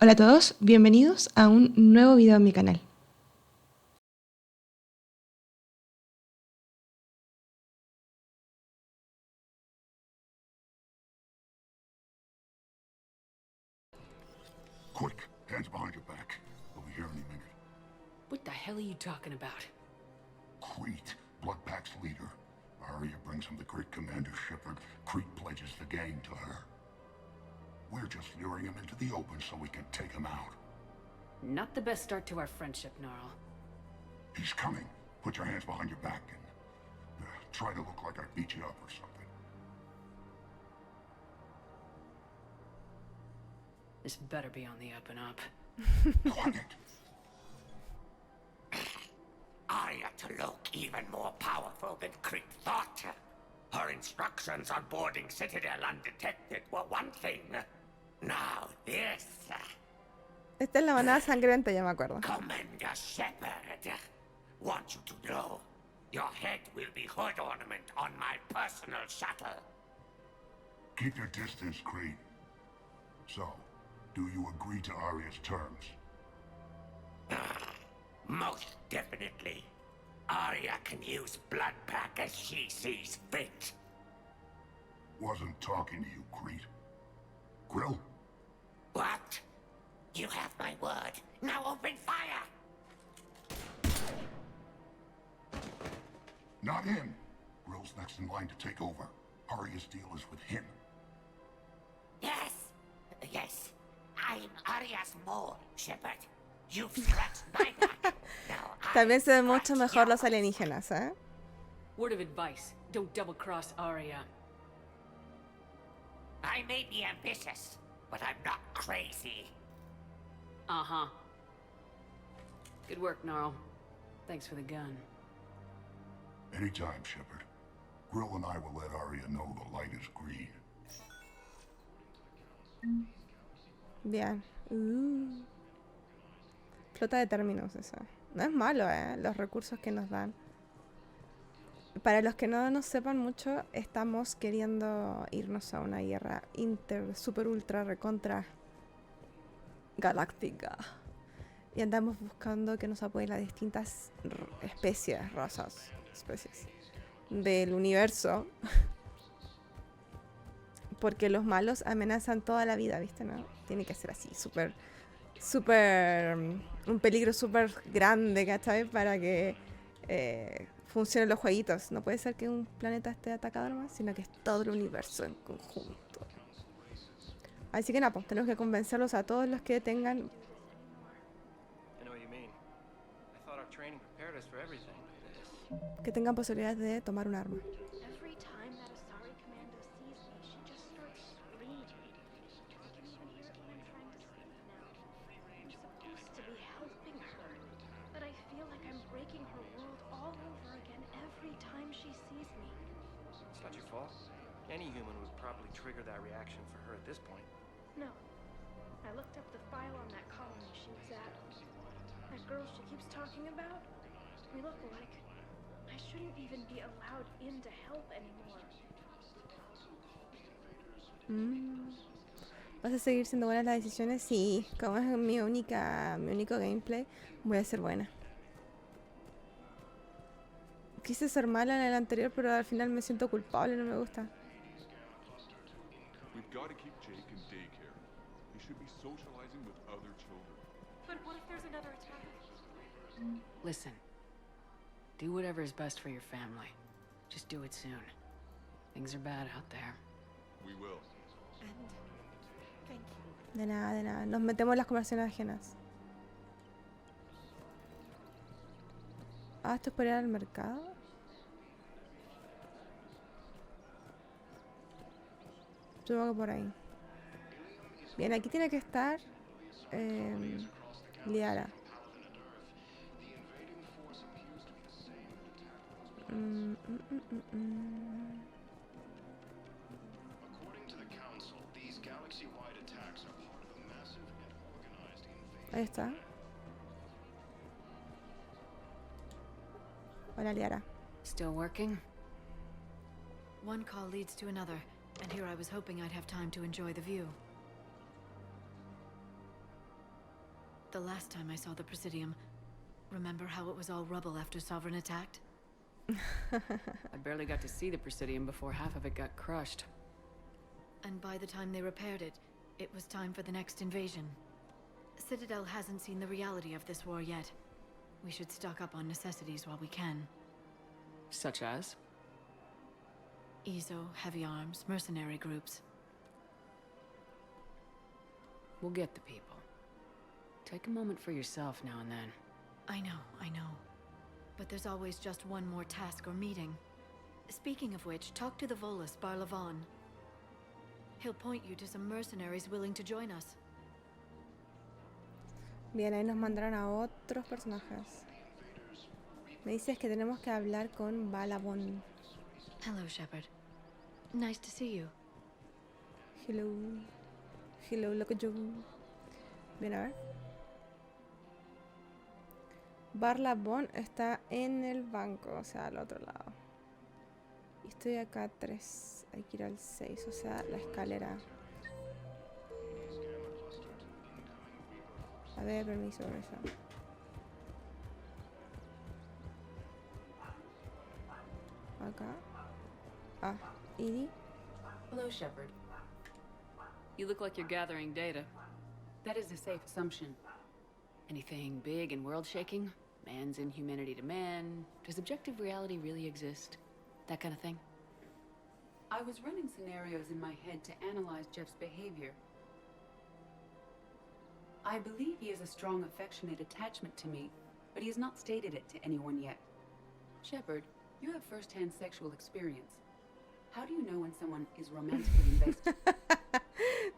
Hola a todos, bienvenidos a un nuevo video en mi canal. Quick, hands behind your back. We'll be here any minute. What the hell are you talking about? Crete, Blood Pack's leader. Arya brings him the great commander Shepard. Crete pledges the gang to her. We're just luring him into the open so we can take him out. Not the best start to our friendship, Gnarl. He's coming. Put your hands behind your back and try to look like I beat you up or something. This better be on the up and up. Quiet. Arya to look even more powerful than Crete thought. Her instructions on boarding Citadel undetected were one thing. Now this. Esta es la manada sangrienta, ya me acuerdo. Commander Shepard wants you to know your head will be hood ornament on my personal shuttle. Keep your distance, Crete. So, do you agree to Arya's terms? Most definitely. Arya can use Blood Pack as she sees fit. Wasn't talking to you, Crete. Grill? What? You have my word. Now open fire! Not him. Grill's next in line to take over. Arya's deal is with him. Yes. Yes. I'm Arya's mole, Shepard. You've scratched my back. Now También se ven mucho scratch mejor los yours. alienígenas, ¿eh? Word of advice, don't double-cross Arya. I may be ambitious, but I'm not crazy. Uh-huh. Good work, Gnarl. Thanks for the gun. Anytime, Shepard. Grill and I will let Arya know the light is green. Bien. Flota de términos eso. No es malo, los recursos que nos dan. Para los que no nos sepan mucho, estamos queriendo irnos a una guerra super ultra recontra galáctica. Y andamos buscando que nos apoyen las distintas especies del universo. Porque los malos amenazan toda la vida, ¿viste? ¿No? Tiene que ser así, súper, un peligro súper grande, ¿cachai? Para que funcionen los jueguitos. No puede ser que un planeta esté atacado nomás, sino que es todo el universo en conjunto. Así que nada, pues tenemos que convencerlos a todos los que tengan... que tengan posibilidades de tomar un arma. Every time that Asari commando sees me, she just starts screaming. I can even hear Aaron trying to sleep now. I'm supposed to be helping her, but I feel like I'm breaking her world all over again every time she sees me. It's not your fault. Any human would probably trigger that reaction for her at this point. No. I looked up the file on that colony she was at. That girl she keeps talking about, we look alike. I shouldn't even be allowed in to help anymore. ¿Vas a seguir siendo buenas las decisiones? Sí, como es mi único gameplay, voy a ser buena. Quise ser mala en el anterior, pero al final me siento culpable, no me gusta. We've got to keep Jake in daycare. He should be socializing with other children. But what if there's another attack? Listen. Do whatever is best for your family. Just do it soon. Things are bad out there. We will. And thank you. De nada. Nos metemos en las conversaciones ajenas. Esto es para ir al mercado. Supongo que por ahí. Bien, aquí tiene que estar Liara. Ahí está. Hola, Liara. Still working? One call leads to another, and here I was hoping I'd have time to enjoy the view. The last time I saw the Presidium, remember how it was all rubble after Sovereign attacked? I barely got to see the Presidium before half of it got crushed. And by the time they repaired it, it was time for the next invasion. Citadel hasn't seen the reality of this war yet. We should stock up on necessities while we can. Such as? EZO, heavy arms, mercenary groups. We'll get the people. Take a moment for yourself now and then. I know. But there's always just one more task or meeting. Speaking of which, talk to the Volus, Barlavon. He'll point you to some mercenaries willing to join us. Bien, ahí nos mandaron a otros personajes. Me dices que tenemos que hablar con Balabon. Hello, Shepard. Nice to see you. Hello. Hello, loco yo. Bien, a ver. Barlabon está en el banco, o sea, al otro lado. Y estoy acá 3. Hay que ir al 6, o sea, la escalera. A ver, permiso. Acá. Ah, Edie. Hello, Shepard. You look like you're gathering data. That is a safe assumption. Anything big and world-shaking? Man's inhumanity to man? Does objective reality really exist? That kind of thing? I was running scenarios in my head to analyze Jeff's behavior. I believe he has a strong affectionate attachment to me, but he has not stated it to anyone yet. Shepard, you have first-hand sexual experience. How do you know when someone is romantically invested?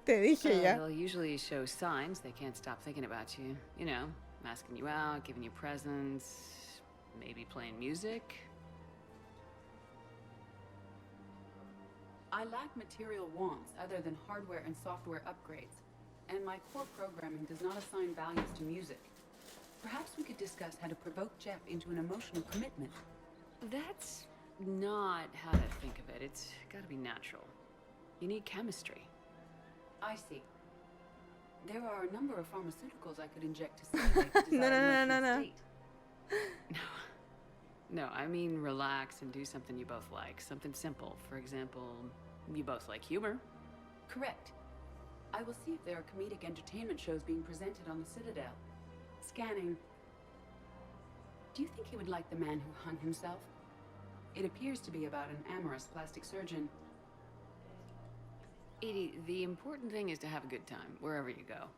Te dije ya. They'll usually show signs they can't stop thinking about you. You know, asking you out, giving you presents, maybe playing music. I lack material wants other than hardware and software upgrades, and my core programming does not assign values to music. Perhaps we could discuss how to provoke Jeff into an emotional commitment. That's not how to think of it. It's gotta be natural. You need chemistry. I see. There are a number of pharmaceuticals I could inject to simulate the desired emotional state. No, I mean relax and do something you both like. Something simple. For example, you both like humor. Correct. I will see if there are comedic entertainment shows being presented on the Citadel. Scanning. Do you think he would like The Man Who Hung Himself? It appears to be about an amorous plastic surgeon. Edie, the important thing is to have a good time, wherever you go.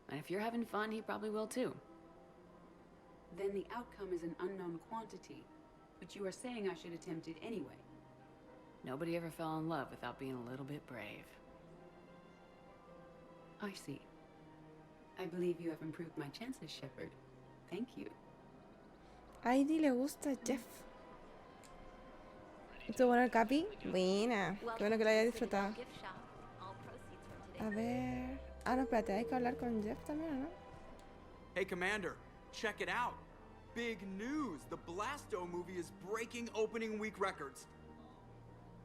And if you're having fun, he probably will too. Then the outcome is an unknown quantity, but you are saying I should attempt it anyway. Nobody ever fell in love without being a little bit brave. I see. I believe you have improved my chances, Shepard. Thank you. A Edie le gusta Jeff. ¿Estuvo bueno el capi? Buena. Qué bueno que lo haya disfrutado. A ver... Ah, no, espérate. Hay que hablar con Jeff también, ¿no? Hey, Commander. Check it out. Big news. The Blasto movie is breaking opening week records.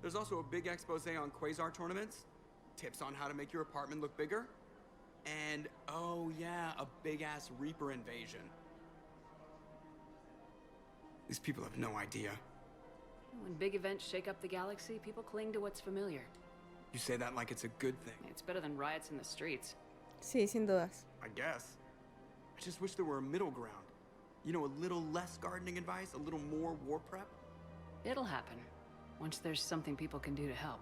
There's also a big expose on Quasar tournaments. Tips on how to make your apartment look bigger. And, oh yeah, a big-ass Reaper invasion. These people have no idea. When big events shake up the galaxy, people cling to what's familiar. You say that like it's a good thing. It's better than riots in the streets. Sí, sin dudas. I guess. I just wish there were a middle ground. You know, a little less gardening advice, a little more war prep. It'll happen, once there's something people can do to help.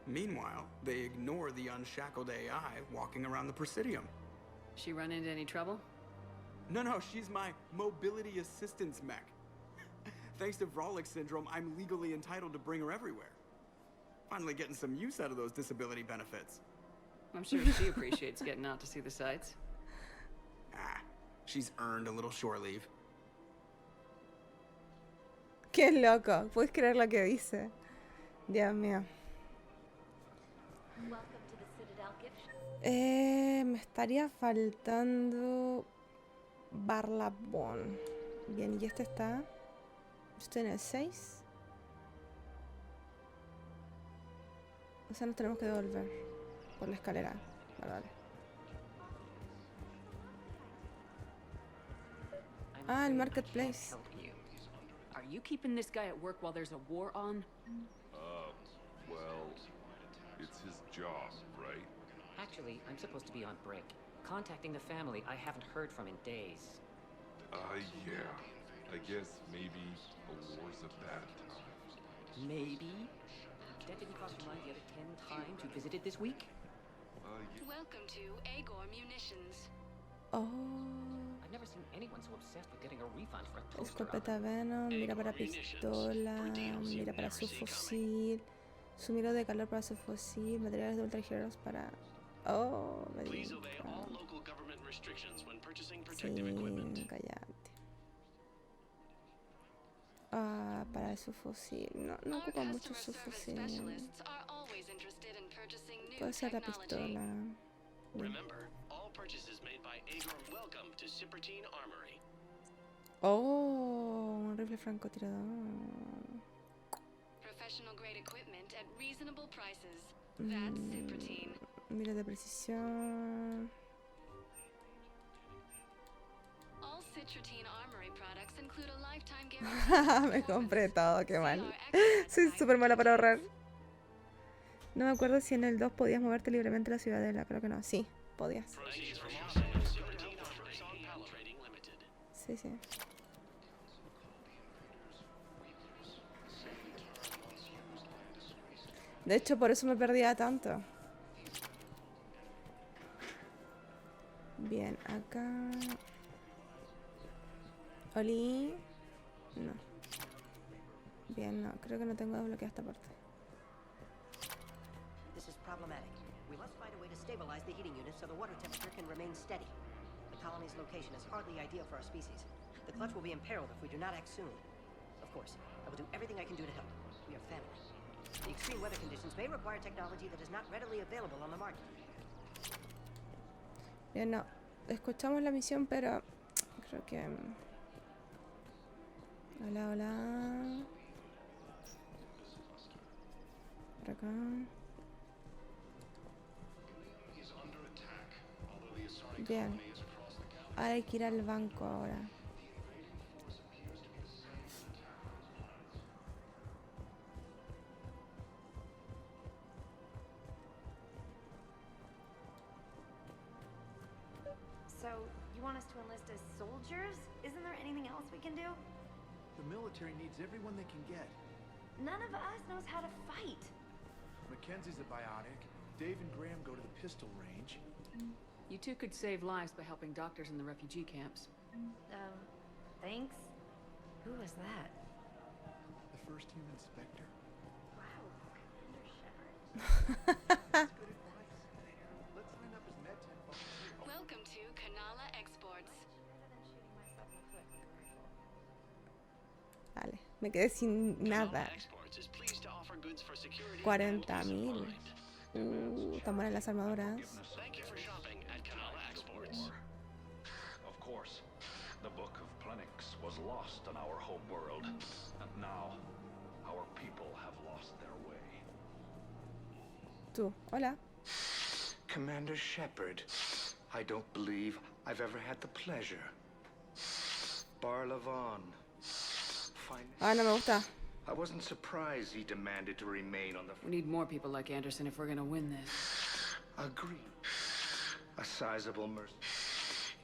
Meanwhile, they ignore the unshackled AI walking around the Presidium. She run into any trouble? No, she's my mobility assistance mech. Thanks to Vrolic syndrome, I'm legally entitled to bring her everywhere. Finally getting some use out of those disability benefits. I'm sure she appreciates getting out to see the sights. Ah, she's earned a little shore leave. Qué loco. ¿Puedes creer lo que dice? Dios mío. Me estaría faltando Barlabon. Bien, y este está... Estoy en el 6. O sea, nos tenemos que devolver por la escalera. Vale. Ah, el marketplace. Are you keeping this guy at work while there's a war on? Well, it's his job, right? Actually, I'm supposed to be on break. Contacting the family I haven't heard from in days. Yeah. I guess maybe a war's a bad time. Maybe? That didn't cross your mind the other 10 times you visited this week? Welcome to Agor Munitions. Oh. I've never seen anyone so obsessed with getting a refund for a toaster Escopeta oven. Venom, mira para pistola, mira para su fusil, sumido de calor para su fusil, materiales de ultra heroes para... Oh, me dijo. Sí, cállate. Ah, para su fusil. No ocupa mucho su fusil. Puede ser la pistola. Oh, un rifle francotirador. Professional grade equipment at reasonable prices. That's Cyprotine. Mira de precisión. All Cyprotine Armory products include a lifetime guarantee. Me compré todo, qué mal. Soy súper mala para ahorrar. No me acuerdo si en el 2 podías moverte libremente a la ciudadela. Creo que no. Sí, podías. Sí, sí. De hecho, por eso me perdía tanto. Bien, acá... Oli... No. Bien, no. Creo que no tengo desbloqueada esta parte. This is problematic. We must find a way to stabilize the heating unit so the water temperature can remain steady. The colony's location is hardly ideal for our species. The clutch will be imperiled if we do not act soon. Of course, I will do everything I can do to help. We are family. The extreme weather conditions may require technology that is not readily available on the market. Bien, no. Escuchamos la misión, pero creo que... Hola, hola. Por acá. Bien. Ahora hay que ir al banco ahora. So, you want us to enlist as soldiers? Isn't there anything else we can do? The military needs everyone they can get. None of us knows how to fight. Mackenzie's a biotic. Dave and Graham go to the pistol range. You two could save lives by helping doctors in the refugee camps. Thanks. Who was that? The first human Spectre. Wow, Commander That's good advice. Let's sign up as med-tech volunteers. Welcome to Canala Exports. Vale, me quedé sin nada. 40.000. Están buenas las armaduras. Of course, the Book of Plenix was lost on our home world, and now our people have lost their way. Tú, hola. Commander Shepard, I don't believe I've ever had the pleasure. Barlavon. Ah, no me gusta. I wasn't surprised he demanded to remain on the... We need more people like Anderson if we're gonna win this. Agreed. A sizable mercy.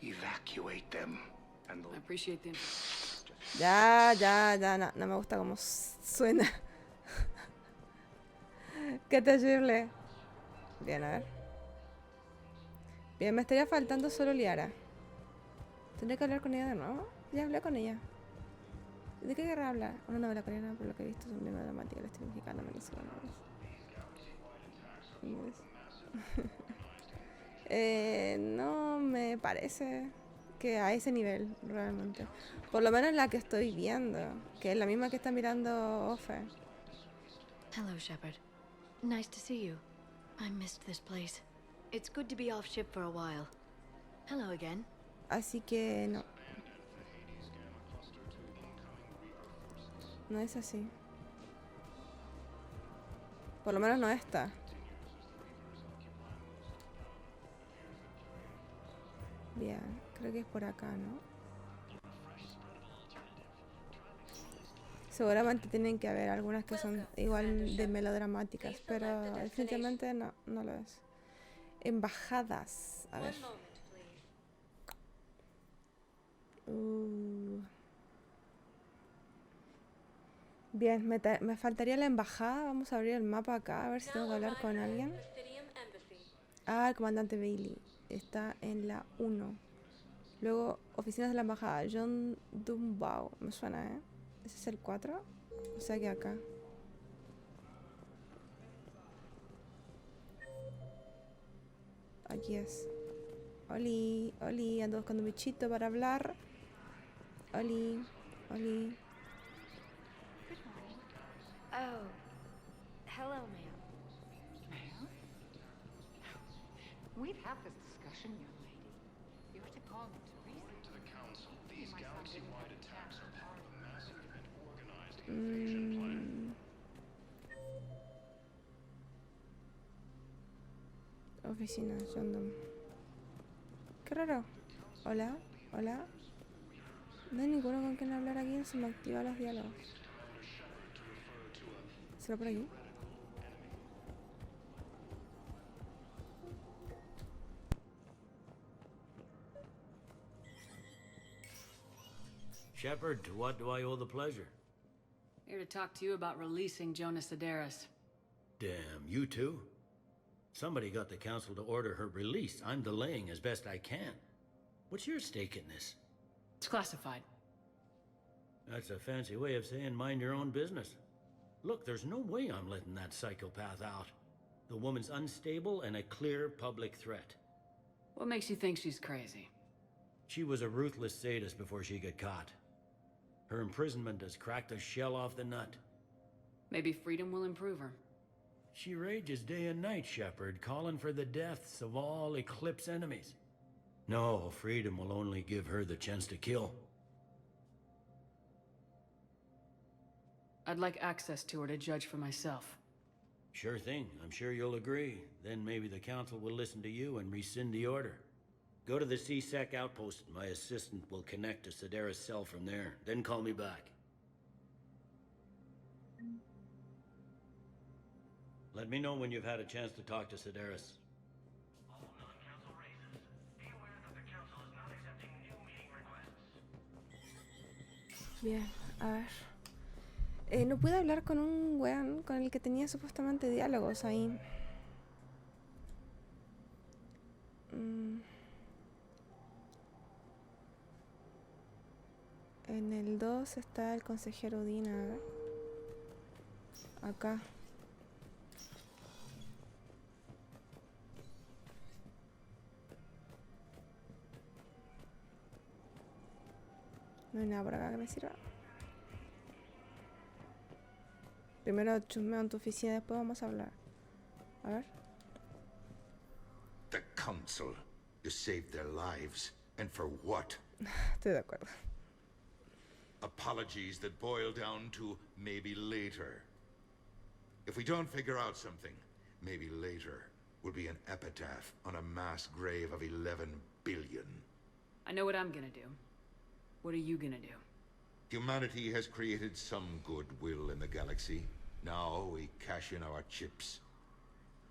Evacuate them. And I appreciate the... Ya, no me gusta cómo suena. Qué terrible. Bien, a ver. Bien, me estaría faltando solo Liara. ¿Tendré que hablar con ella de nuevo? Ya hablé con ella. ¿De qué querrá hablar? Una novela coreana, por lo que he visto, son bien dramáticas. La estoy mexicana, venezolana. No me parece que a ese nivel, realmente. Por lo menos la que estoy viendo, que es la misma que está mirando Ofe. Hello, Shepard. Nice to see you. I missed this place. It's good to be off ship for a while. Hello again. Así que no. No es así. Por lo menos no esta. Bien, creo que es por acá, ¿no? Seguramente tienen que haber algunas que son igual de melodramáticas, pero definitivamente no lo es. Embajadas. A ver. Bien, me faltaría la embajada. Vamos a abrir el mapa acá, a ver si tengo que hablar con alguien. Ah, el comandante Bailey. Está en la 1. Luego, oficinas de la embajada. John Dumbow. Me suena, ¿eh? ¿Ese es el 4? O sea que acá. Aquí es. Oli, Oli, ando buscando un bichito para hablar. Oli, Oli. Oh, hello, ma'am. Ma'am? We've had this discussion, young lady. You're to call him to reason. According to the Council, these galaxy-wide attacks are part of a massive and organized invasion plan. Oficina, John. Qué raro. Hola, hola. No hay ninguno con quien hablar aquí, se me activan los diálogos. ¿Será por aquí? Shepard, to what do I owe the pleasure? Here to talk to you about releasing Jonas Sedaris. Damn, you too? Somebody got the council to order her release. I'm delaying as best I can. What's your stake in this? It's classified. That's a fancy way of saying mind your own business. Look, there's no way I'm letting that psychopath out. The woman's unstable and a clear public threat. What makes you think she's crazy? She was a ruthless sadist before she got caught. Her imprisonment has cracked the shell off the nut. Maybe freedom will improve her. She rages day and night, Shepard, calling for the deaths of all Eclipse enemies. No, freedom will only give her the chance to kill. I'd like access to her to judge for myself. Sure thing. I'm sure you'll agree. Then maybe the council will listen to you and rescind the order. Go to the C-Sec outpost. My assistant will connect to Sedaris' cell from there. Then call me back. Let me know when you've had a chance to talk to Sedaris. Bien, a ver. No pude hablar con un weón con el que tenía supuestamente diálogos ahí. En el 2 está el consejero Dina. A ver. Acá. No hay nada por acá que me sirva. Primero chusmeo en tu oficina, después vamos a hablar. A ver. The Council. You saved their lives. And for what? Estoy de acuerdo. Apologies that boil down to maybe later. If we don't figure out something, maybe later will be an epitaph on a mass grave of 11 billion. I know what I'm gonna do. What are you gonna do? Humanity has created some goodwill in the galaxy. Now we cash in our chips.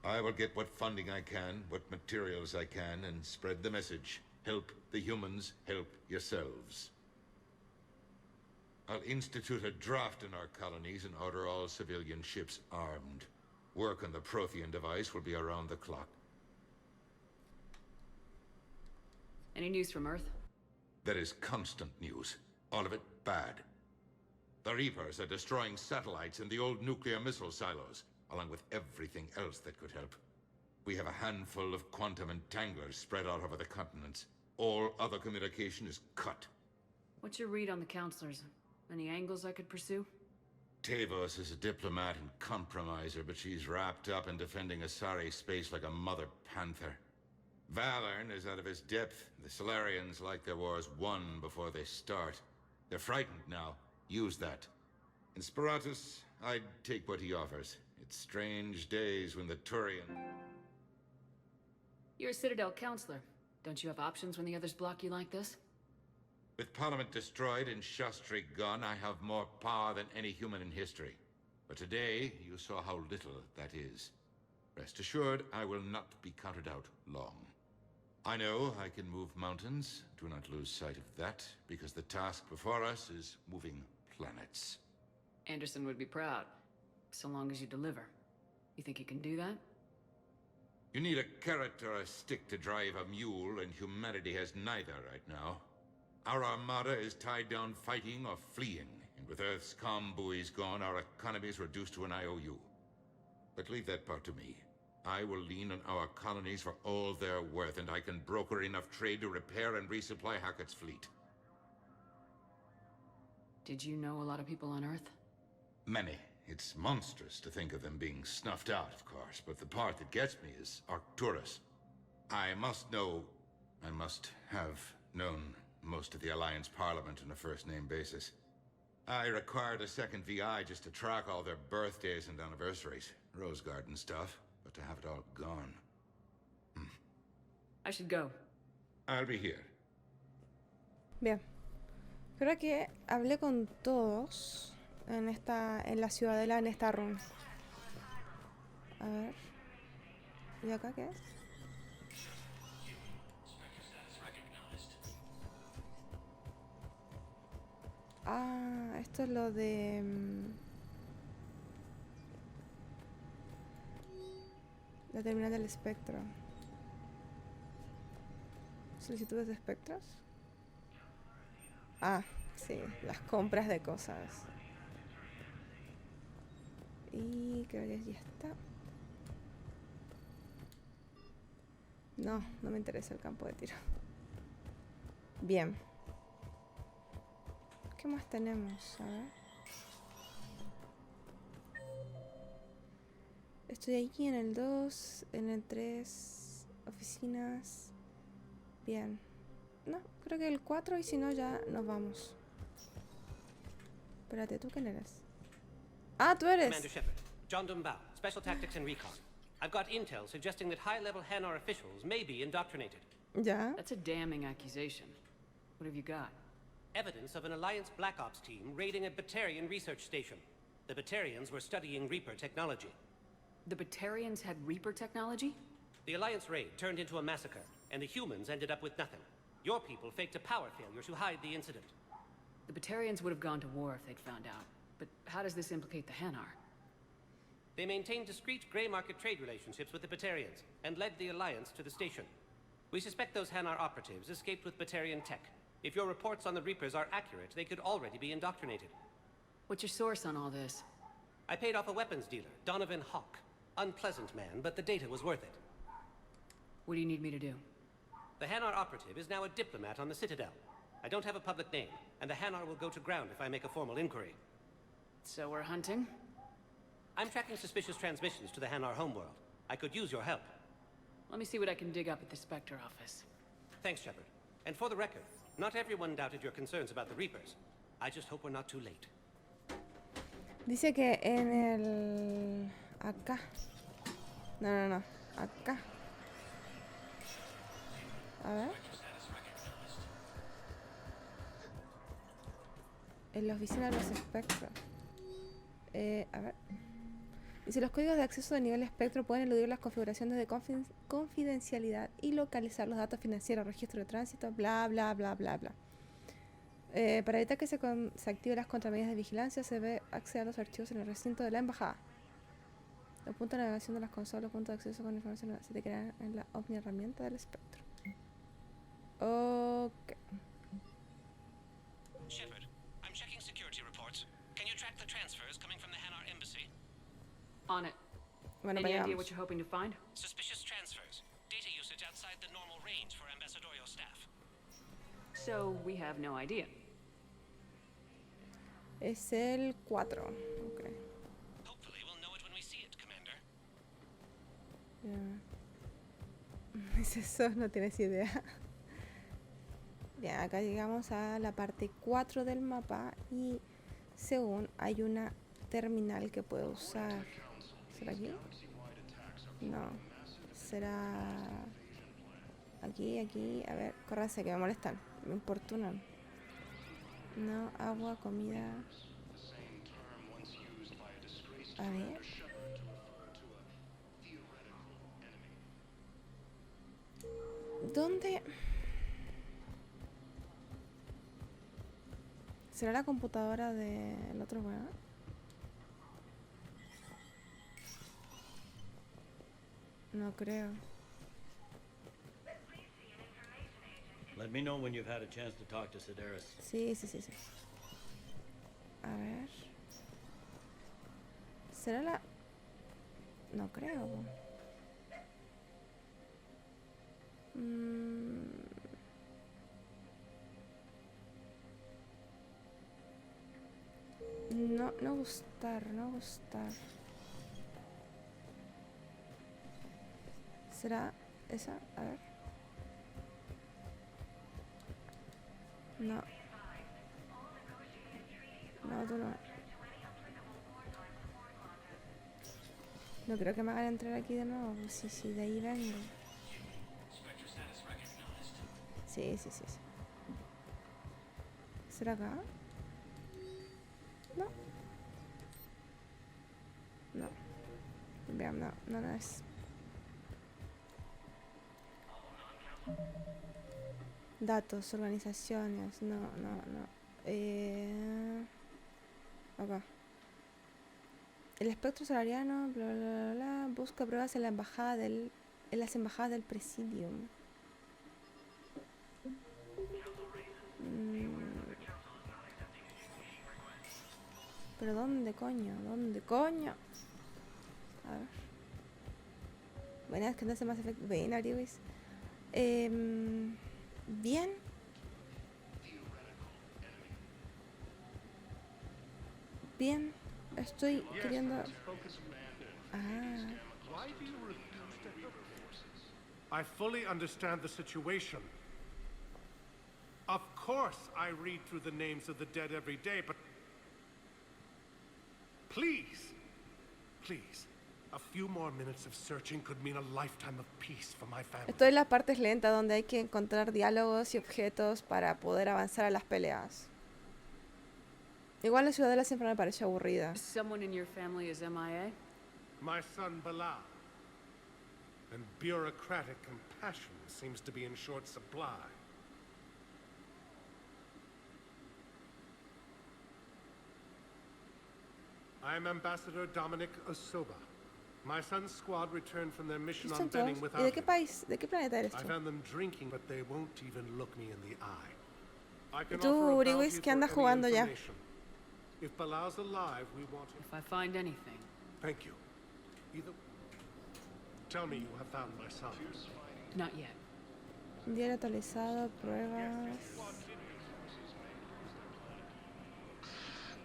I will get what funding I can, what materials I can, and spread the message. Help the humans, help yourselves. I'll institute a draft in our colonies and order all civilian ships armed. Work on the Prothean device will be around the clock. Any news from Earth? There is constant news. All of it bad. The Reapers are destroying satellites in the old nuclear missile silos, along with everything else that could help. We have a handful of quantum entanglers spread out over the continents. All other communication is cut. What's your read on the counselors? Any angles I could pursue? Tavos is a diplomat and compromiser, but she's wrapped up in defending Asari space like a mother panther. Valorn is out of his depth. The Solarians like their wars won before they start. They're frightened now. Use that. In Sparatus, I'd take what he offers. It's strange days when the Turian... You're a Citadel counselor. Don't you have options when the others block you like this? With Parliament destroyed and Shastri gone, I have more power than any human in history. But today, you saw how little that is. Rest assured, I will not be counted out long. I know I can move mountains. Do not lose sight of that, because the task before us is moving planets. Anderson would be proud, so long as you deliver. You think you can do that? You need a carrot or a stick to drive a mule, and humanity has neither right now. Our armada is tied down fighting or fleeing, and with Earth's comm buoys gone, our economy is reduced to an IOU. But leave that part to me. I will lean on our colonies for all they're worth, and I can broker enough trade to repair and resupply Hackett's fleet. Did you know a lot of people on Earth? Many. It's monstrous to think of them being snuffed out, of course, but the part that gets me is Arcturus. I must have known most of the Alliance Parliament on a first-name basis. I required a second VI just to track all their birthdays and anniversaries. Rose Garden stuff, but to have it all gone. I should go. I'll be here. Bien. Creo que hablé con todos en la ciudadela, en esta run. A ver. ¿Y acá qué es? Ah, esto es lo de... la terminal del espectro. ¿Solicitudes de espectros? Ah, sí, las compras de cosas. Y creo que ya está. No me interesa el campo de tiro. Bien. ¿Qué más tenemos? A ver. Estoy aquí en el 2, en el 3, oficinas. Bien. No, creo que el 4 y si no ya nos vamos. Espérate, ¿tú quién eres? Ah, tú eres. Commander Shepard, John Dumbau, Special Tactics and Recon. I've got intel suggesting that high-level Hanar officials may be indoctrinated. Yeah. That's a damning accusation. What have you got? Evidence of an Alliance Black Ops team raiding a Batarian research station. The Batarians were studying Reaper technology. The Batarians had Reaper technology? The Alliance raid turned into a massacre, and the humans ended up with nothing. Your people faked a power failure to hide the incident. The Batarians would have gone to war if they'd found out. But how does this implicate the Hanar? They maintained discreet gray market trade relationships with the Batarians, and led the Alliance to the station. We suspect those Hanar operatives escaped with Batarian tech. If your reports on the Reapers are accurate, they could already be indoctrinated. What's your source on all this? I paid off a weapons dealer, Donovan Hawk. Unpleasant man, but the data was worth it. What do you need me to do? The Hanar operative is now a diplomat on the Citadel. I don't have a public name, and the Hanar will go to ground if I make a formal inquiry. So we're hunting? I'm tracking suspicious transmissions to the Hanar homeworld. I could use your help. Let me see what I can dig up at the Spectre office. Thanks, Shepard. And for the record, not everyone doubted your concerns about the Reapers. I just hope we're not too late. Dice que en el... acá. No. Acá. A ver. En la oficina de los espectros. A ver. Dice, los códigos de acceso de nivel espectro pueden eludir las configuraciones de confidencialidad y localizar los datos financieros, registro de tránsito, bla, bla, bla, bla, bla. Para evitar que se activen las contramedidas de vigilancia, se debe acceder a los archivos en el recinto de la embajada. Los puntos de navegación de las consolas, los puntos de acceso con información se te crean en la ovni herramienta del espectro. Ok. Shepard, I'm checking security reports. Can you track the transfers coming from the Hanar embassy? On it. Bueno, Any idea vayamos. what you're hoping to find? Suspicious transfers. Data usage outside the normal range for ambassadorial staff. So we have no idea. Es el 4. Ok. Hopefully we'll know it when we see it, Commander. Ya. Dice eso, no tienes idea. Bien, acá llegamos a la parte 4 del mapa y según hay una terminal que puedo usar. ¿Será aquí? No. ¿Será aquí? A ver, córranse que me molestan, me importunan. No, agua, comida. A ver. ¿Dónde? ¿Será la computadora del otro weón? No creo. Let me know when you've had a chance to talk to Sedaris. Sí. A ver. ¿Será la...? No creo. No gustar. ¿Será esa? A ver. No. No, tú no. No creo que me hagan entrar aquí de nuevo. Pues sí, de ahí vengo. Sí. ¿Será acá? No. Vean, no es. Datos, organizaciones. No. Acá. El espectro salariano, bla. Busca pruebas en las embajadas del Presidium. ¿Pero dónde coño? A ver. Bueno, es que no hace más efecto. Ven, Ariwis. Bien. Estoy queriendo... Why do you refuse to help forces? I fully understand the situation. Of course I read through the names of the dead every day, but please, a few more minutes of searching could mean a lifetime of peace for my family. Estoy en las partes lentas donde hay que encontrar diálogos y objetos para poder avanzar a las peleas. Igual la ciudadela siempre me parece aburrida. Someone in your family is MIA? My son Bilal. And bureaucratic compassion seems to be in short supply. I am Ambassador Dominic Osoba. My son's squad returned from their mission on Benning without ¿Y de qué him. país? ¿De qué planeta eres I tú? found them drinking, but they won't even look me in the eye. I ¿Y can tú, offer a Uriwis, bounty qué for andas any jugando ya? information. If Bilal's alive, we want him. If I find anything. Thank you. Either tell me you have found my son. Not yet. Diario actualizado, pruebas.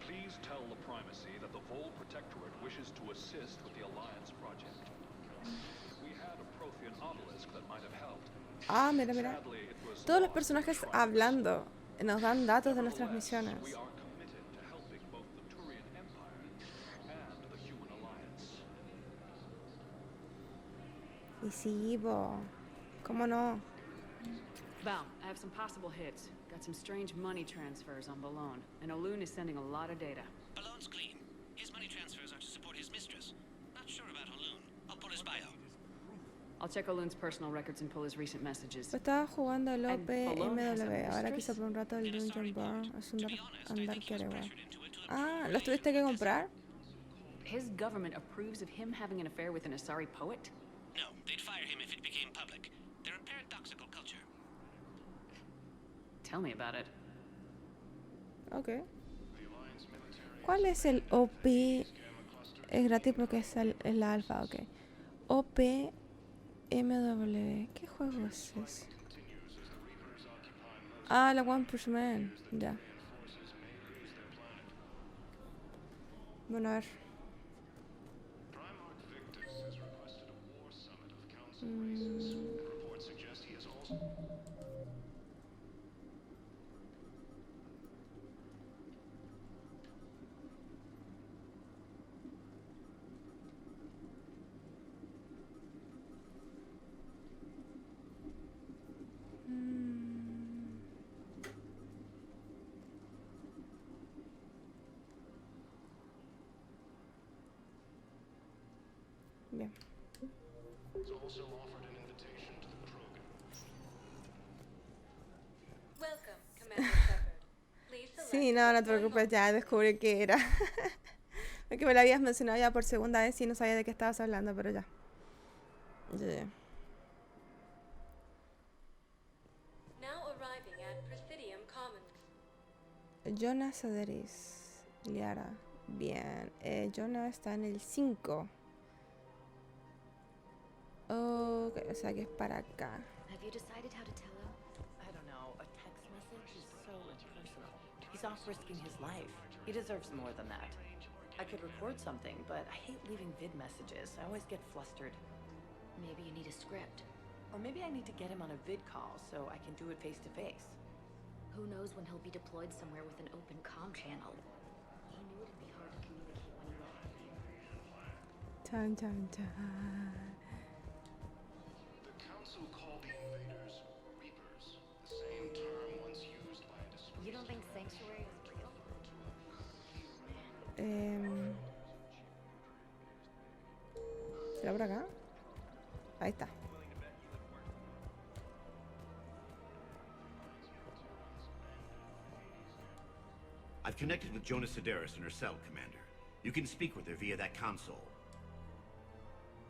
Please tell the Primacy that the Vol Protectorate wishes to assist with the Alliance project. We had a Prothean obelisk that might have helped. Ah, mira. Todos los personajes hablando. Nos dan datos de nuestras misiones. We are committed to helping both the Turian Empire and the Human Alliance. Y sí, ¿cómo no? Val, I have some possible hits. Got some strange money transfers on Balone, and Olun is sending a lot of data. Balone's clean. His money transfers are to support his mistress. Not sure about Olun. I'll pull his bio. I'll check Olun's personal records and pull his recent messages. Estaba jugando el And Balone has a OPMW. Ahora mistress? quise por un rato el Dungeon Burn. Es andar que igual. Ah, ¿los tuviste que comprar? His government approves of him having an affair with an Asari poet? No, they'd fire him if it became public. They're a paradoxical culture. Tell me about it. Ok. ¿Cuál es el OP? Es gratis porque es la alfa, ok. OPMW. ¿Qué juego es ese? Ah, la One Punch Man. Ya. Bueno, a ver. Bien. It's also offered an invitation to the program. Welcome, Commander Shepard. Please select Sí, no, no te preocupes, ya descubrí qué era. Porque me lo habías mencionado ya por segunda vez y no sabía de qué estabas hablando, pero ya. Ya. Now arriving at Presidium Commons. Jonah Saderis. Liara. Bien. Jonah está en el 5. Ok, o sea que es para acá. Have you decided how to tell him? I don't know. A text message is so impersonal. He's off risking his life. He deserves more than that. I could record something, but I hate leaving vid messages. I always get flustered. Maybe you need a script. Or maybe I need to get him on a vid call so I can do it face to face. Who knows when he'll be deployed somewhere with an open comm channel. He knew it'd be hard to communicate when he left. Chan, chan, chan. The Council called the invaders Reapers, the same term once used by a disgraced... You don't think Sanctuary is real? ¿Será por acá? Ahí está. I've connected with Jonah Sedaris in her cell, Commander. You can speak with her via that console.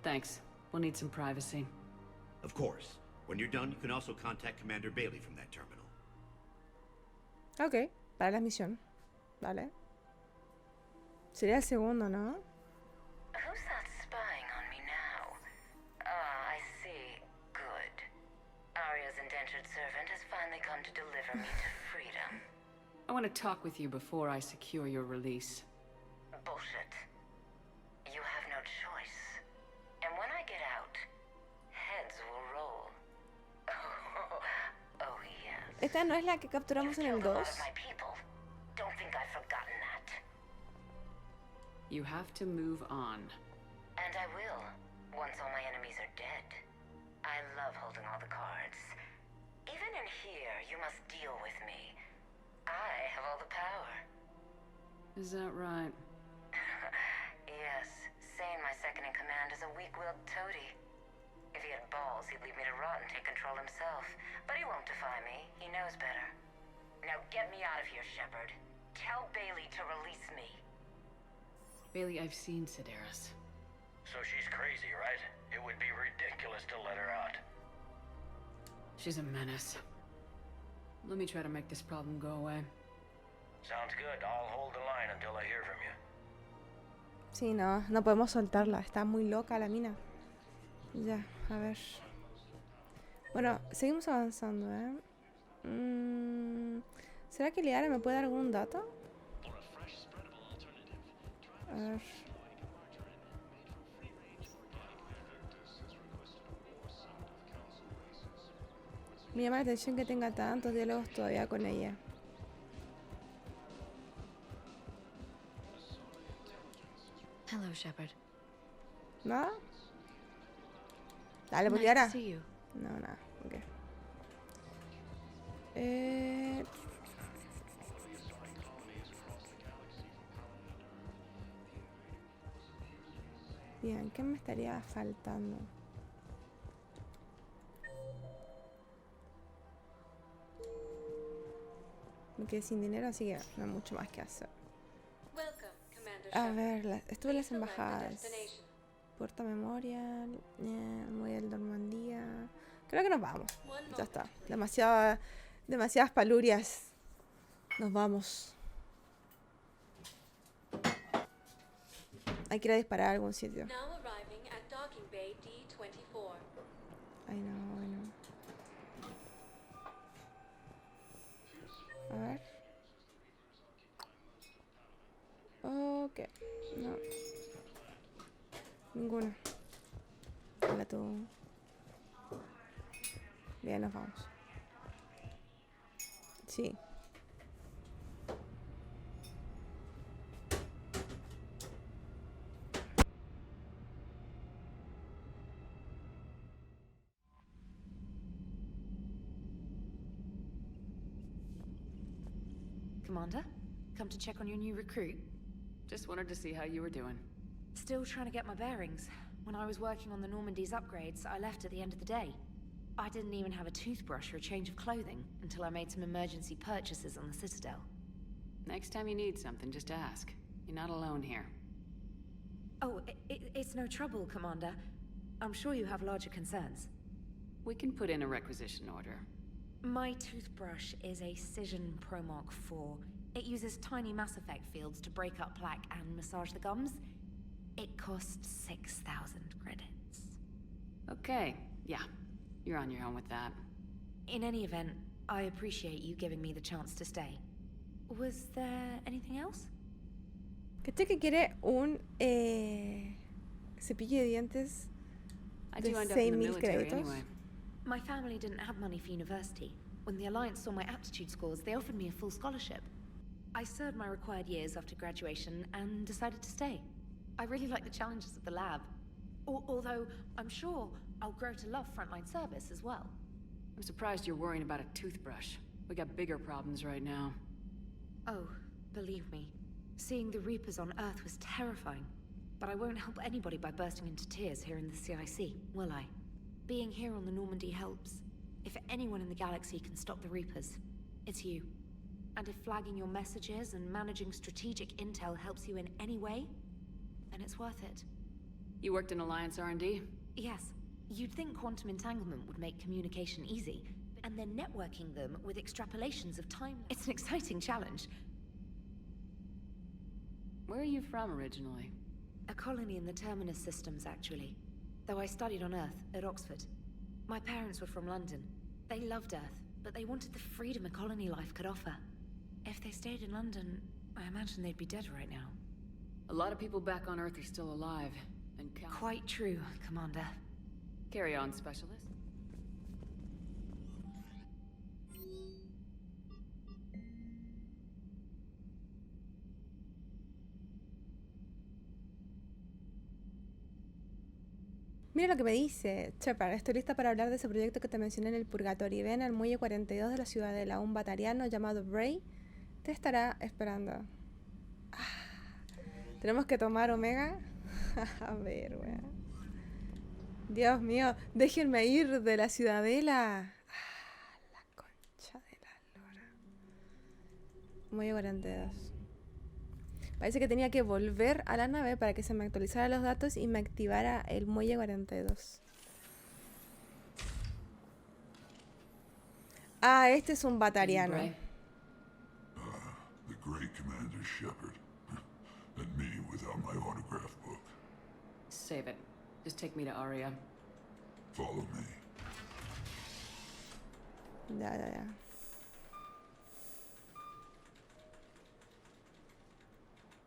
Thanks. We'll need some privacy. Of course. When you're done, you can also contact Commander Bailey from that terminal. Ok, para la misión. Vale. Sería el segundo, ¿no? Who's that spying on me now? Ah, I see. Good. Arya's indentured servant has finally come to deliver me to freedom. I want to talk with you before I secure your release. Bullshit. You have no choice. And when I get out, heads will roll. Oh, yes. Esta no es la que capturamos en el 2. My people. Don't think I've forgotten that. You have to move on. And I will, once all my enemies are dead. I love holding all the cards. Even in here, you must deal with me. I have all the power. Is that right? Yes, Sane, my second-in-command, is a weak-willed toady. If he had balls, he'd leave me to rot and take control himself. But he won't defy me. He knows better. Now get me out of here, Shepard. Tell Bailey to release me. Bailey, I've seen Sedaris. So she's crazy, right? It would be ridiculous to let her out. She's a menace. Let me try to make this problem go away. Sounds good. I'll hold the line until I hear from you. Sí, no, no podemos soltarla. Está muy loca la mina. Ya, a ver. Bueno, seguimos avanzando, ¿eh? ¿Será que Liara me puede dar algún dato? A ver. Me llama la atención que tenga tantos diálogos todavía con ella. Hello, Shepard. ¿Nada? Dale, pues Nice to Liara. see you. No, nada. Ok. Bien, ¿qué me estaría faltando? Me quedé sin dinero, así que no hay mucho más que hacer. A ver, estuve en las embajadas. Puerto Memorial, Muelle de Normandía. Creo que nos vamos. Ya está. Demasiadas palurias. Nos vamos. Hay que ir a disparar a algún sitio. Ay, no, bueno. A ver. Ok. No. Ninguno. Hola tú. Bien, nos vamos. Sí. Commander, come to check on your new recruit. Just wanted to see how you were doing. Still trying to get my bearings. When I was working on the Normandy's upgrades, I left at the end of the day. I didn't even have a toothbrush or a change of clothing until I made some emergency purchases on the Citadel. Next time you need something, just ask. You're not alone here. Oh, it's no trouble, Commander. I'm sure you have larger concerns. We can put in a requisition order. My toothbrush is a Cision Pro Mark 4. It uses tiny Mass Effect fields to break up plaque and massage the gums. It costs 6,000 credits. Okay, yeah. You're on your own with that. In any event, I appreciate you giving me the chance to stay. Was there anything else? ¿Caché que quiere un cepillo de dientes de 6,000 créditos? Anyway. My family didn't have money for university. When the Alliance saw my aptitude scores, they offered me a full scholarship. I served my required years after graduation and decided to stay. I really like the challenges of the lab. Although, I'm sure I'll grow to love frontline service as well. I'm surprised you're worrying about a toothbrush. We got bigger problems right now. Oh, believe me. Seeing the Reapers on Earth was terrifying. But I won't help anybody by bursting into tears here in the CIC, will I? Being here on the Normandy helps. If anyone in the galaxy can stop the Reapers, it's you. And if flagging your messages and managing strategic intel helps you in any way, then it's worth it. You worked in Alliance R&D? Yes. You'd think quantum entanglement would make communication easy, and then networking them with extrapolations of time. It's an exciting challenge. Where are you from originally? A colony in the Terminus systems, actually. Though I studied on Earth, at Oxford. My parents were from London. They loved Earth, but they wanted the freedom a colony life could offer. If they stayed in London, I imagine they'd be dead right now. A lot of people back on Earth are still alive, and Quite true, Commander. Carry on, Specialist. Mira lo que me dice. Shepard, estoy lista para hablar de ese proyecto que te mencioné en el Purgatorio. Ven al muelle 42 de la Ciudadela. Un batariano llamado Bray te estará esperando. Tenemos que tomar Omega. A ver, weón. Dios mío, déjenme ir de la Ciudadela. La concha de la lora. Muelle 42. Parece que tenía que volver a la nave para que se me actualizaran los datos y me activara el muelle 42. Ah, este es un batariano. The great Commander Shepard. And me without my autograph book. Save it. Just take me to Aria. Follow me. Ya.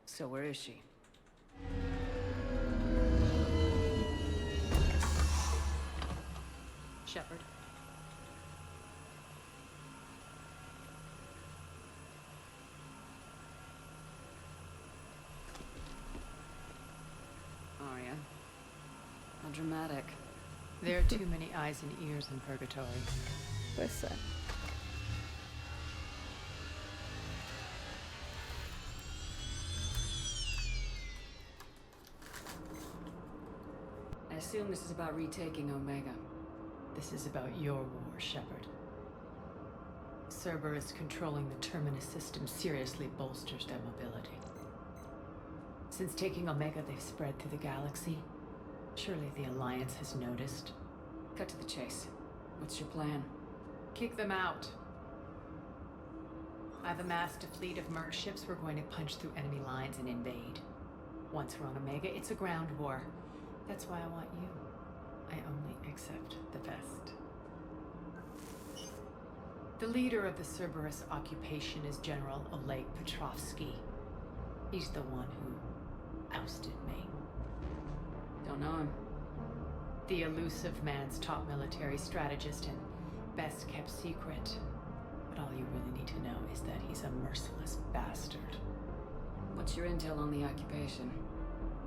So where is she? Shepard. Aria. How dramatic. There are too many eyes and ears in Purgatory. Puede ser. I assume this is about retaking Omega. This is about your war, Shepard. Cerberus controlling the Terminus system seriously bolsters their mobility. Since taking Omega, they've spread through the galaxy. Surely the Alliance has noticed. Cut to the chase. What's your plan? Kick them out. I've amassed a fleet of merc ships. We're going to punch through enemy lines and invade. Once we're on Omega, it's a ground war. That's why I want you. I only accept the best. The leader of the Cerberus occupation is General Oleg Petrovsky. He's the one who ousted me. Don't know him. The elusive man's top military strategist and best kept secret. But all you really need to know is that he's a merciless bastard. What's your intel on the occupation?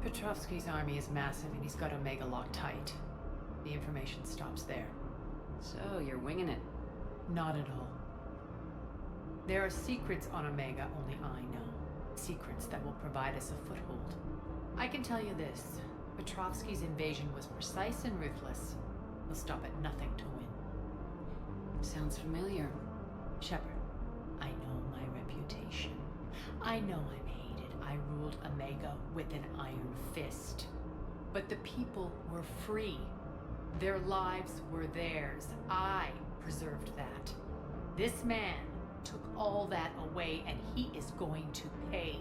Petrovsky's army is massive and he's got Omega locked tight. The information stops there. So, you're winging it? Not at all. There are secrets on Omega only I know. Secrets that will provide us a foothold. I can tell you this. Petrovsky's invasion was precise and ruthless. He'll stop at nothing to win. Sounds familiar. Shepard, I know my reputation. I know I'm hated. I ruled Omega with an iron fist. But the people were free. Their lives were theirs. I preserved that. This man took all that away, and he is going to pay.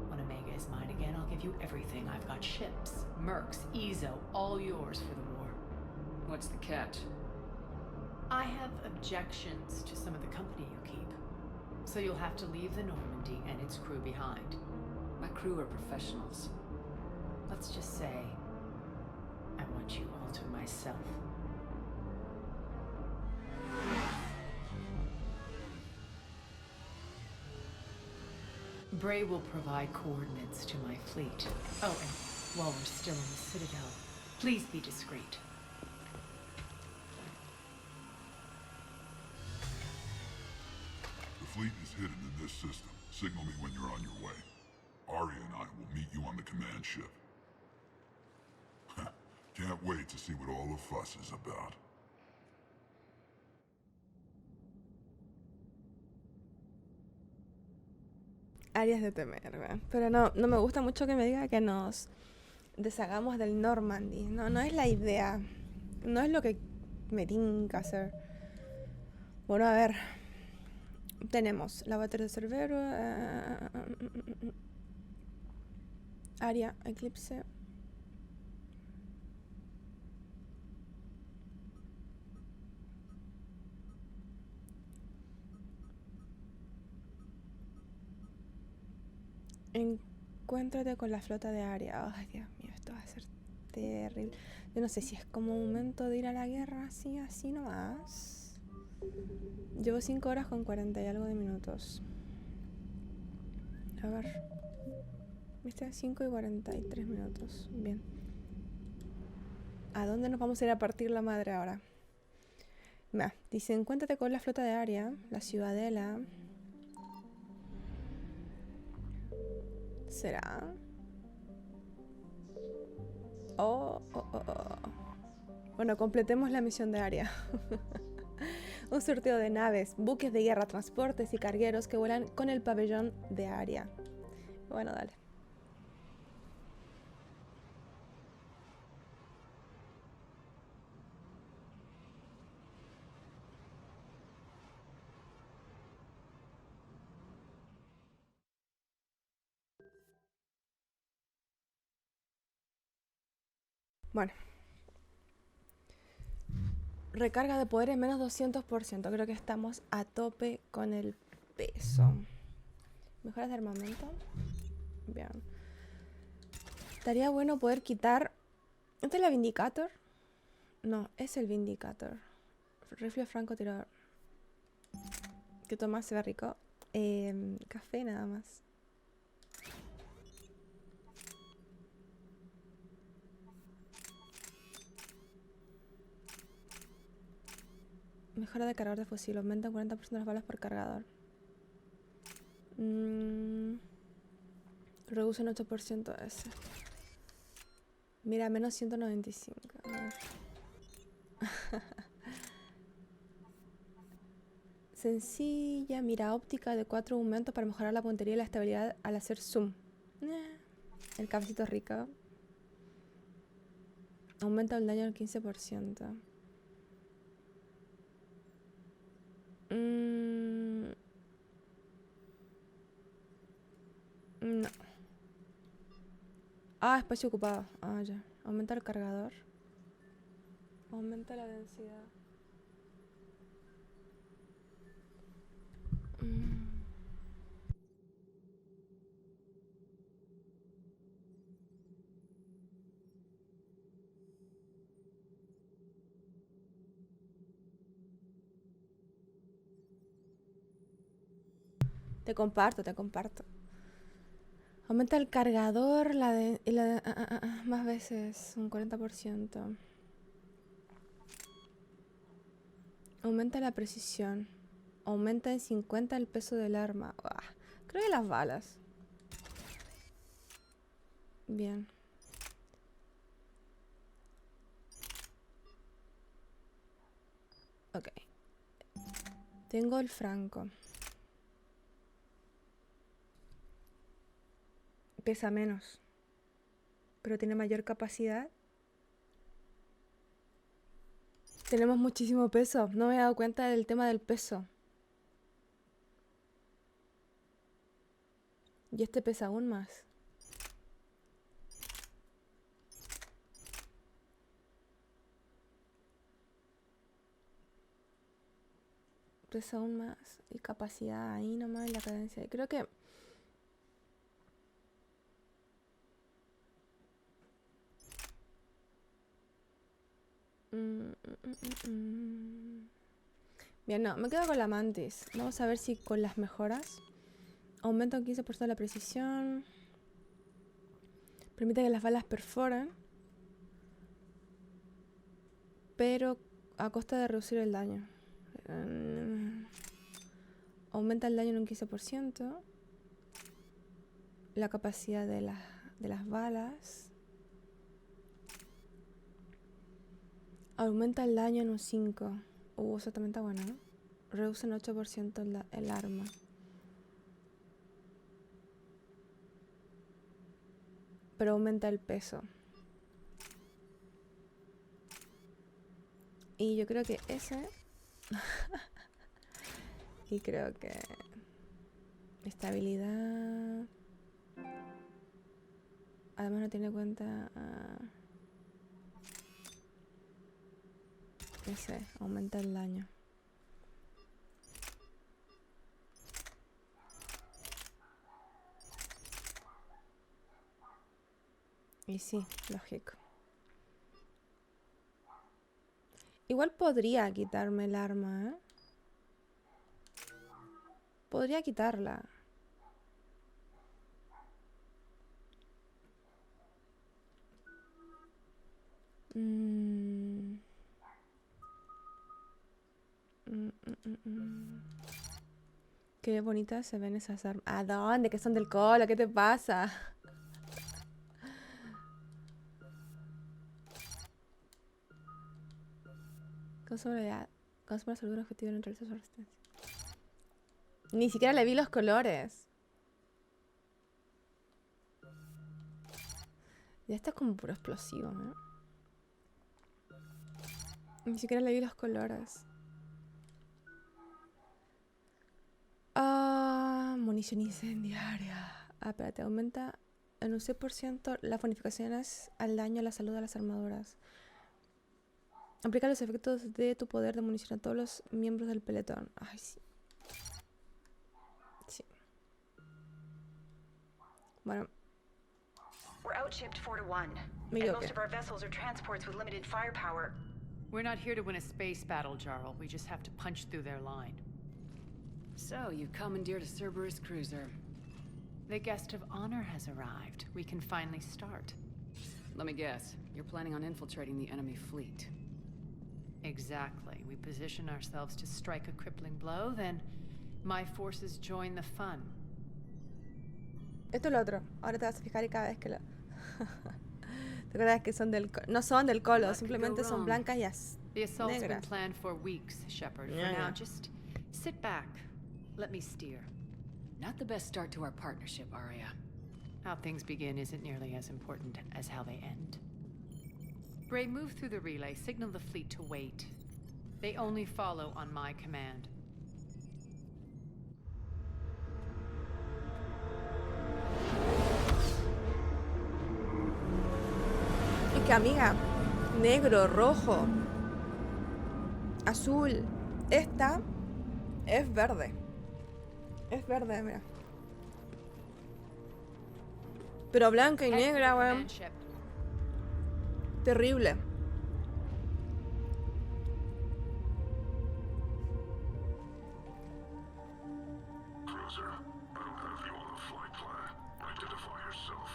When Omega is mine again, I'll give you everything. I've got ships, mercs, Ezo, all yours for the war. What's the catch? I have objections to some of the company you keep. So you'll have to leave the Normandy and its crew behind. My crew are professionals. Let's just say, I want you all to myself. Bray will provide coordinates to my fleet. Oh, and while we're still in the Citadel, please be discreet. The fleet is hidden in this system. Signal me when you're on your way. Arya and I will meet you on the command ship. Can't wait to see what all the fuss is about. Áreas de temer, ¿verdad? Pero no me gusta mucho que me diga que nos deshagamos del Normandy. No es la idea. No es lo que me tinca hacer. Bueno, a ver. Tenemos laboratorio de Cerbero. Área, Eclipse. Encuéntrate con la flota de Área. Ay, Dios mío, esto va a ser terrible. Yo no sé si es como momento de ir a la guerra así nomás. Llevo 5 horas con 40 y algo de minutos. A ver. ¿Viste? 5 y 43 minutos. Bien. ¿A dónde nos vamos a ir a partir la madre ahora? Mira, dice, encuéntrate con la flota de Área, la ciudadela. ¿Será? Oh. Bueno, completemos la misión de Área. Un sorteo de naves, buques de guerra, transportes y cargueros que vuelan con el pabellón de Área. Bueno, dale. Bueno. Recarga de poder en menos 200%. Creo que estamos a tope con el peso. Mejoras de armamento. Bien. Estaría bueno poder quitar... ¿Este es la Vindicator? No, es el Vindicator. Rifle francotirador. ¿Qué tomas? Se ve rico. Café nada más. Mejora de cargador de fusil. Aumenta un 40% las balas por cargador. Reduce un 8% ese. Mira, menos 195. A ver. Sencilla mira óptica de 4 aumentos para mejorar la puntería y la estabilidad al hacer zoom. El cafecito rico. Aumenta el daño al 15%. No. Espacio ocupado. Ya. Aumenta el cargador. Aumenta la densidad. Te comparto. Aumenta el cargador, más veces, un 40%. Aumenta la precisión. Aumenta en 50 el peso del arma. Creo que las balas. Bien. Ok. Tengo el franco. Pesa menos, pero tiene mayor capacidad. Tenemos muchísimo peso. No me he dado cuenta del tema del peso. Y este pesa aún más. Pesa aún más. Y capacidad ahí nomás y la cadencia. Creo que... Bien, no, me quedo con la mantis. Vamos a ver si con las mejoras aumenta un 15% la precisión. Permite que las balas perforen, pero a costa de reducir el daño. Aumenta el daño en un 15%. La capacidad de las balas. Aumenta el daño en un 5. Eso también está bueno, ¿no? Reduce en 8% el arma. Pero aumenta el peso. Y yo creo que ese... y creo que... estabilidad... Además no tiene cuenta... ese, aumenta el daño. Y sí, lógico. Igual podría quitarme el arma, ¿eh? Podría quitarla. Qué bonitas se ven esas armas. ¿A dónde? Que son del colo, ¿qué te pasa? Consume la salud de un objetivo en realiza su resistencia. Ni siquiera le vi los colores. Ya está como puro explosivo, ¿no? Ni siquiera le vi los colores. Munición incendiaria. Espérate, aumenta en un 6% las bonificaciones al daño a la salud de las armaduras. Aplica los efectos de tu poder de munición a todos los miembros del pelotón. Ay, sí. Sí. Bueno. We're outshipped 4-1. Me And equivoqué. most of our vessels are transports with limited firepower. We're not here to win a space battle, Jarl. We just have to punch through their line. So, you commandeered a Cerberus cruiser. The guest of honor has arrived. We can finally start. Let me guess, you're planning on infiltrating the enemy fleet. Exactly. We position ourselves to strike a crippling blow, then my forces join the fun. Esto es lo otro. Ahora te vas a fijar y cada vez que lo... ¿Te acuerdas que son del... No son del colo, simplemente son blancas y The assault's been negras. planned for weeks, Shepard. For Yeah, now, yeah. just sit back. Let me steer. Not the best start to our partnership, Arya. How things begin isn't nearly as important as how they end. Bray, move through the relay. Signal the fleet to wait. They only follow on my command. Es que, amiga, negro, rojo, azul. Esta es verde. Es verde, mira. Pero blanca y negra, weón. Terrible. Cruiser, I don't have you on the flight plan. Identify yourself.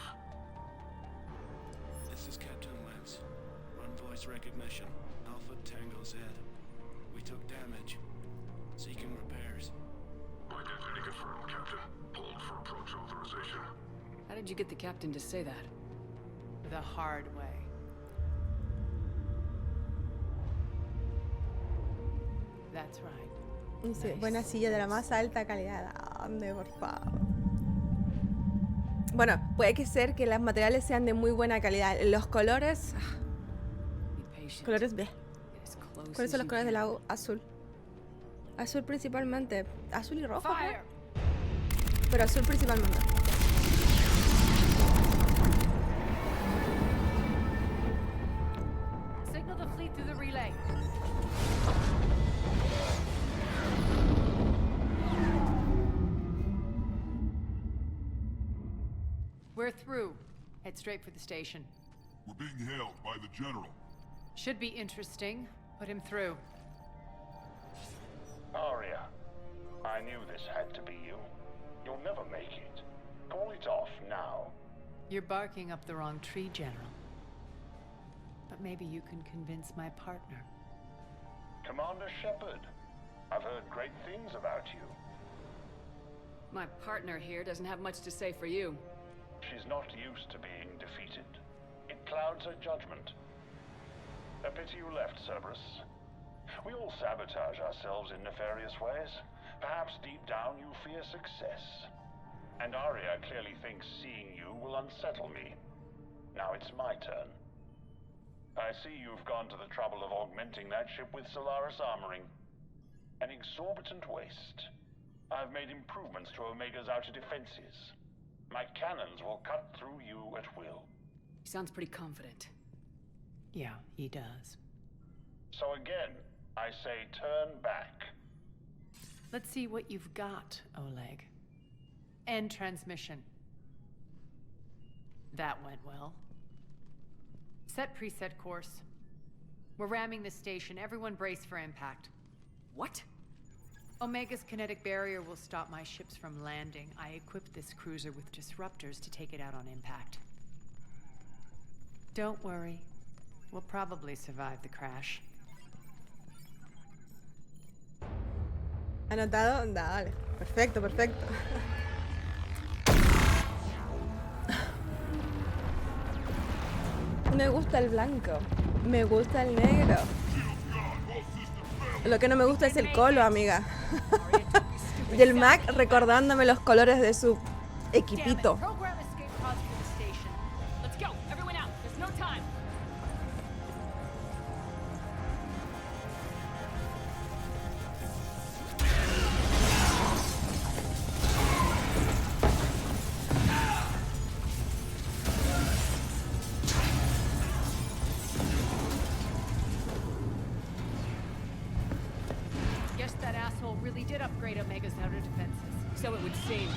This is Captain Lance. Run voice recognition. Alpha Tango Z. We took damage. Seeking repairs. Identity confirmed, Captain. Hold for approach authorization. How did you get the captain to say that? the hard way. That's right. Dice, buena silla de la más alta calidad. ¿Dónde, por favor? Bueno, puede que ser que los materiales sean de muy buena calidad. Los colores... colores B. ¿Cuáles son los colores del agua? Azul. Azul principalmente. Azul y rojo, ¿no? Pero azul principalmente. Signal the fleet through the relay. We're through. Head straight for the station. We're being hailed by the General. Should be interesting. Put him through. Arya, I knew this had to be you. You'll never make it. Call it off now. You're barking up the wrong tree, General. But maybe you can convince my partner. Commander Shepard, I've heard great things about you. My partner here doesn't have much to say for you. She's not used to being defeated. It clouds her judgment. A pity you left, Cerberus. We all sabotage ourselves in nefarious ways. Perhaps deep down you fear success. And Arya clearly thinks seeing you will unsettle me. Now it's my turn. I see you've gone to the trouble of augmenting that ship with Solaris armoring. An exorbitant waste. I've made improvements to Omega's outer defenses. My cannons will cut through you at will. He sounds pretty confident. Yeah, he does. So again, I say turn back. Let's see what you've got, Oleg. End transmission. That went well. Set preset course. We're ramming the station. Everyone brace for impact. What? Omega's kinetic barrier will stop my ships from landing. I equipped this cruiser with disruptors to take it out on impact. Don't worry. We'll probably survive the crash. ¿Anotado? Dale. Perfecto, perfecto. Me gusta el blanco. Me gusta el negro. Lo que no me gusta es el colo, amiga. Y el Mac recordándome los colores de su equipito. Really did upgrade Omega's outer defenses. So it would seem.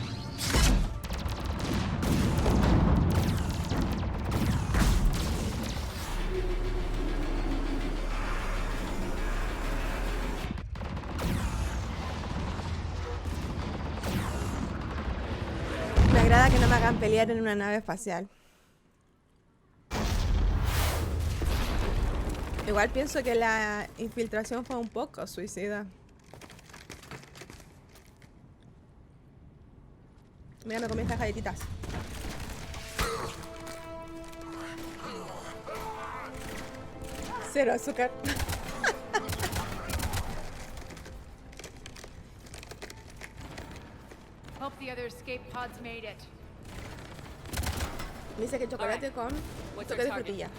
Me agrada que no me hagan pelear en una nave espacial. Igual pienso que la infiltración fue un poco suicida. Mira, me comí estas galletitas. Cero azúcar. Hope the other escape pods made it. Dice que chocolate con toque de frutilla.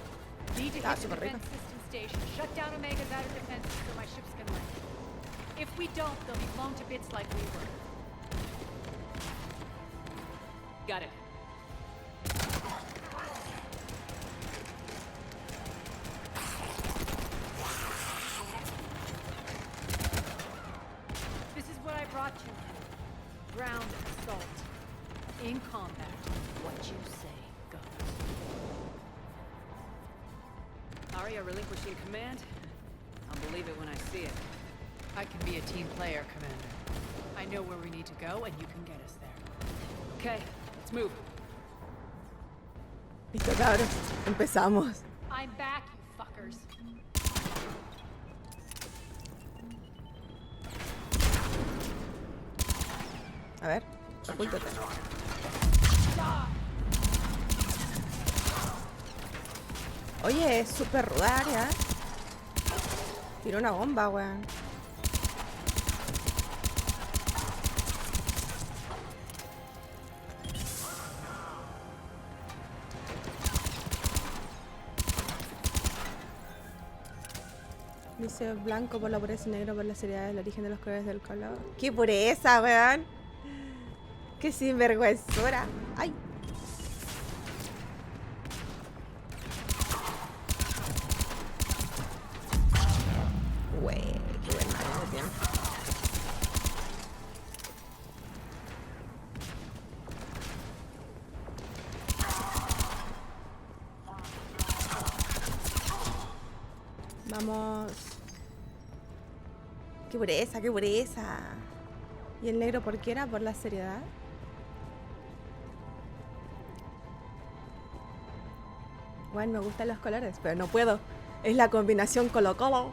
Está súper rico. Station. Shut down Omega's outer defenses so my ships can land. If we don't, they'll be blown to bits like we were. Got it. This is what I brought you. Ground assault. In combat, what you say goes. Arya relinquishing command? I'll believe it when I see it. I can be a team player, Commander. I know where we need to go, and you can get us there. Okay, let's move. Listo, cabros. Empezamos. I'm back, you fuckers. A ver, apúntate. Oye, es súper ruda área. Tiró una bomba, weón. Dice blanco por la pureza y negro por la seriedad del origen de los colores del color. ¡Qué pureza, weón! ¡Qué sinvergüenzura! ¡Ay! Güey, qué buen manejo tiene. Vamos. ¡Qué pureza, qué pureza! ¿Y el negro por qué era? ¿Por la seriedad? Bueno, me gustan los colores, pero no puedo. Es la combinación Colo-Colo.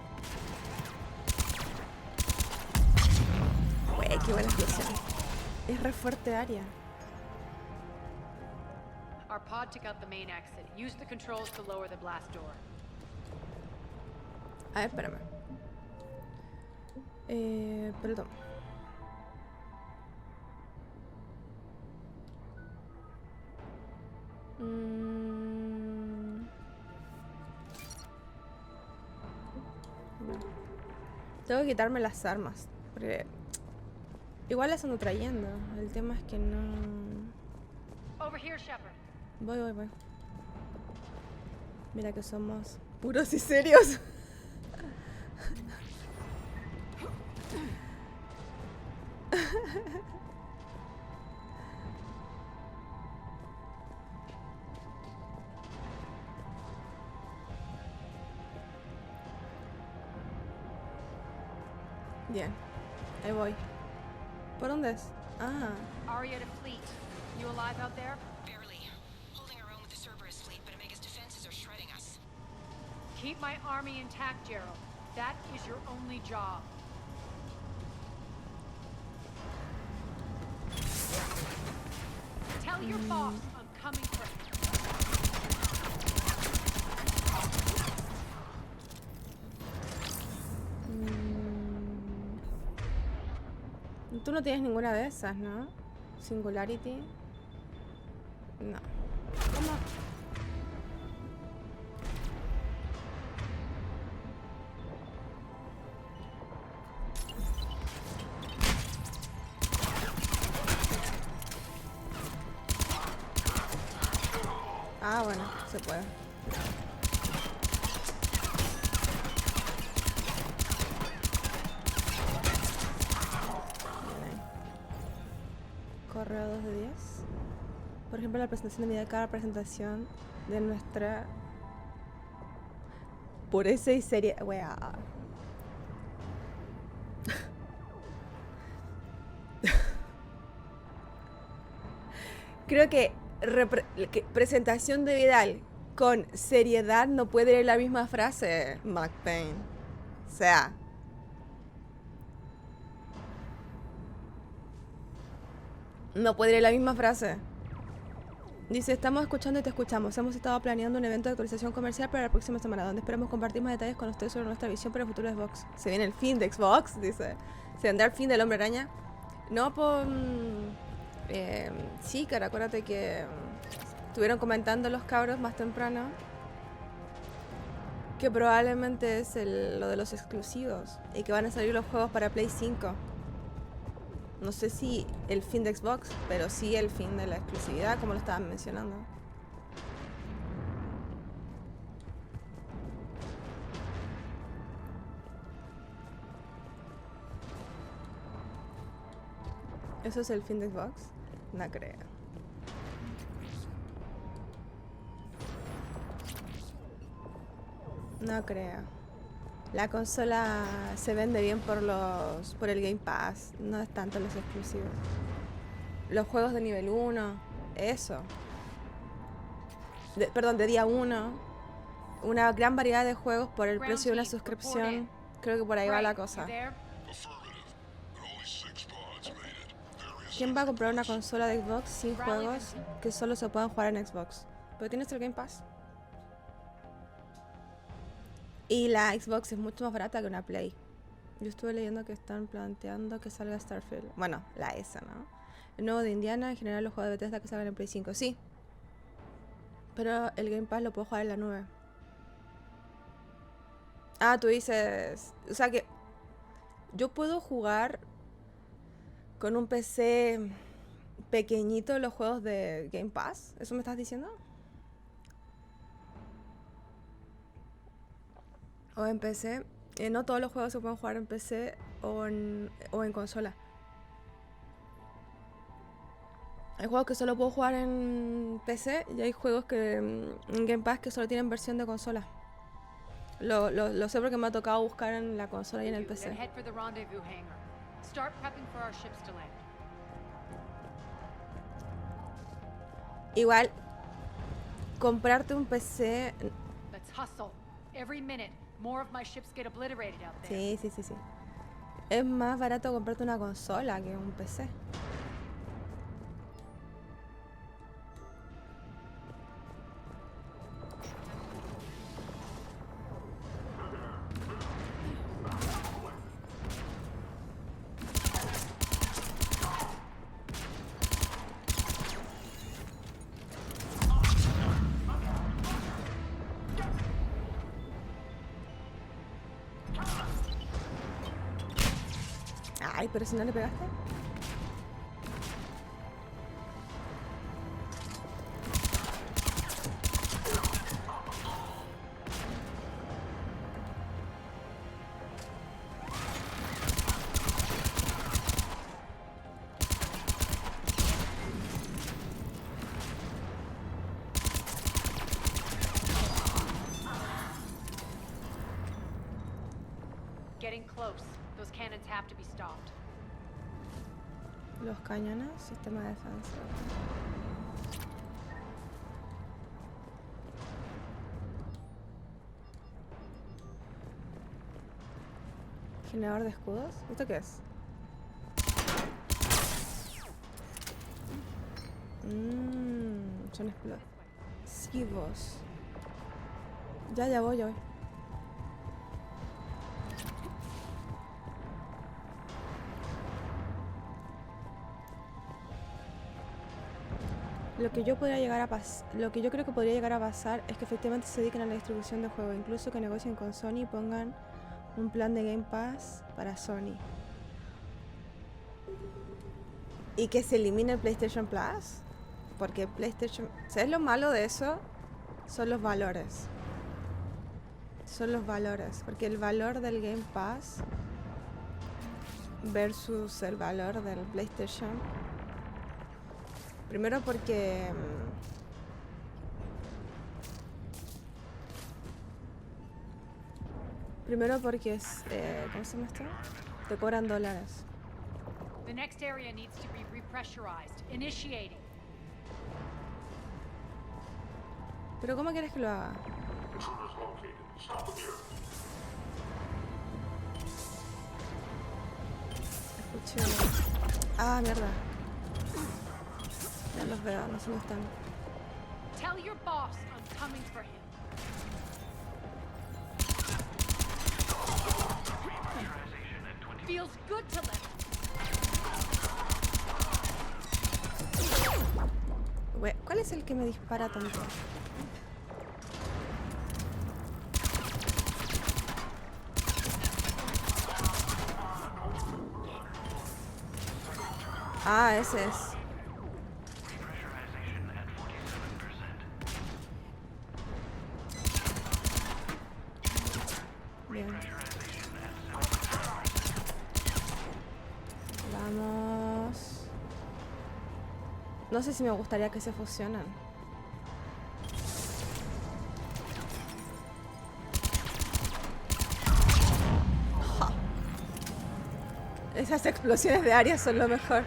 Güey, qué buena explosión. Es re fuerte área. Our pod took out the main exit. Use the controls to lower the blast door. A ver, espérame. Perdón. Tengo que quitarme las armas. Porque igual las ando trayendo. El tema es que no... Over here, Shepard. Voy. Mira que somos puros y serios. Bien, ahí voy. ¿Por dónde es? Ah. Aria to fleet. You alive out there? Barely. Holding our own with the Cerberus fleet, but Omega's defenses are shredding us. Keep my army intact, Gerald. That is your only job. Tell your boss I'm coming for him. Tú no tienes ninguna de esas, ¿no? Singularity. No. ¿Cómo? Ah, bueno, se puede. Correo 2 de 10. Por ejemplo, la presentación de mi de cada presentación de nuestra pureza y serie. Wea. Creo que presentación de Vidal con seriedad no puede ir en la misma frase, McPain. O sea. No puede ir en la misma frase. Dice, estamos escuchando y te escuchamos. Hemos estado planeando un evento de actualización comercial para la próxima semana, donde esperamos compartir más detalles con ustedes sobre nuestra visión para el futuro de Xbox. Se viene el fin de Xbox, dice. Se vendrá el fin del Hombre Araña. No, por... sí, cara, acuérdate que estuvieron comentando los cabros más temprano que probablemente es lo de los exclusivos y que van a salir los juegos para Play 5. No sé si el fin de Xbox, pero sí el fin de la exclusividad, como lo estaban mencionando. ¿Eso es el fin de Xbox? No creo. No creo. La consola se vende bien por el Game Pass, no es tanto los exclusivos. Los juegos de nivel 1, eso. Perdón, de día 1. Una gran variedad de juegos por el precio de una suscripción. Creo que por ahí va la cosa. ¿Quién va a comprar una consola de Xbox sin juegos que solo se puedan jugar en Xbox? ¿Pero tienes el Game Pass? Y la Xbox es mucho más barata que una Play. Yo estuve leyendo que están planteando que salga Starfield. Bueno, la ESA, ¿no? El nuevo de Indiana, en general los juegos de Bethesda que salgan en Play 5. Sí. Pero el Game Pass lo puedo jugar en la nube. Ah, tú dices... O sea que... Yo puedo jugar con un PC pequeñito los juegos de Game Pass. ¿Eso me estás diciendo? O en PC. No todos los juegos se pueden jugar en PC o en consola. Hay juegos que solo puedo jugar en PC y hay juegos que en Game Pass que solo tienen versión de consola. Lo sé porque me ha tocado buscar en la consola y en el PC. Igual, comprarte un PC... Sí. Es más barato comprarte una consola que un PC. Ay, pero si no le pegaste. Getting close. Those cannons have to be stopped. Los cañones, sistema de defensa. Generador de escudos. ¿Esto qué es? Son explosivos. Ya voy. Lo que yo creo que podría llegar a pasar es que efectivamente se dediquen a la distribución de juegos, incluso que negocien con Sony y pongan un plan de Game Pass para Sony. Y que se elimine el PlayStation Plus, porque PlayStation... ¿Sabes lo malo de eso? Son los valores. Porque el valor del Game Pass versus el valor del PlayStation... Primero porque... es... ¿cómo se llama esto? Te cobran dólares. The next area needs to be repressurized. Initiating. ¿Pero cómo quieres que lo haga? Escuché... Ah, mierda. Ya los veo, no sé dónde están. Tell your boss I'm coming for him. Feels good to let ¿Cuál es el que me dispara tanto? Ah, ese es. Bien. Vamos. No sé si me gustaría que se fusionen. Ja. Esas explosiones de área son lo mejor.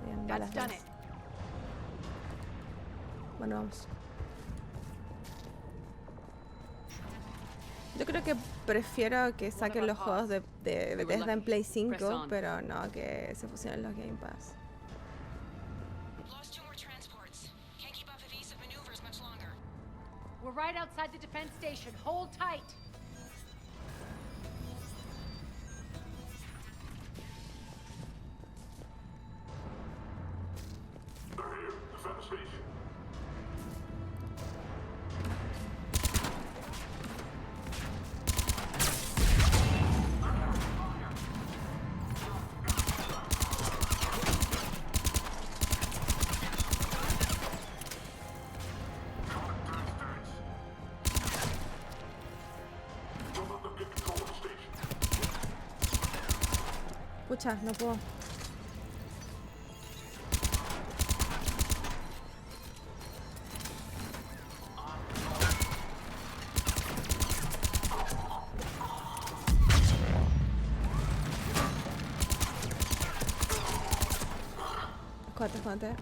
Bien, balas. Bueno, vamos. Yo creo que prefiero que saquen los juegos de Bethesda en Play 5, pero no que se fusionen los Game Pass. right outside the defense station. Hold tight. They're here. Defend the station. Pucha, no puedo. Escóndete.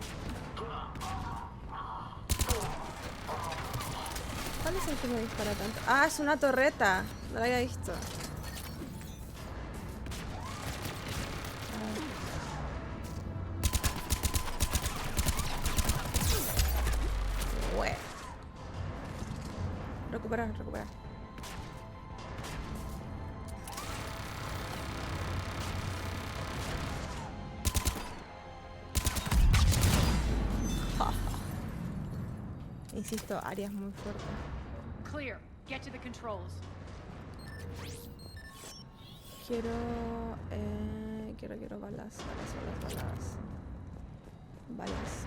¿Cuál es el que me dispara tanto? Ah, es una torreta. No la había visto. Bueno. Recuperar. Insisto, áreas muy fuertes. Clear. Get to the controls. Quiero balas. Vamos.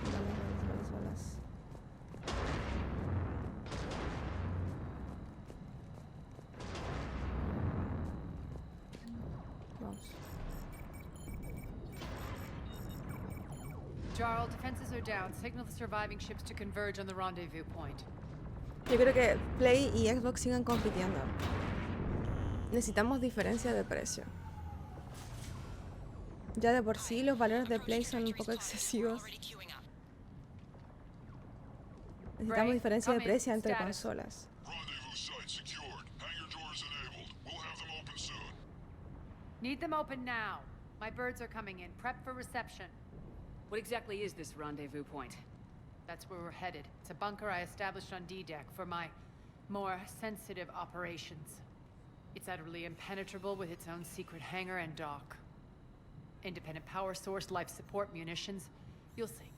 Jarl, defenses are down. Signal the surviving ships to converge on the rendezvous point. Yo creo que Play y Xbox sigan compitiendo. Necesitamos diferencia de precio. Ya de por sí los valores de Play son un poco excesivos. Necesitamos diferencia de precio entre consolas. Need them open now. My birds are coming in. Prep for reception. What exactly is this rendezvous point? That's where we're headed. It's a bunker I established on D-Deck for my more sensitive operations. It's utterly impenetrable with its own secret hangar and dock. Independent power source, life support, munitions. You'll see.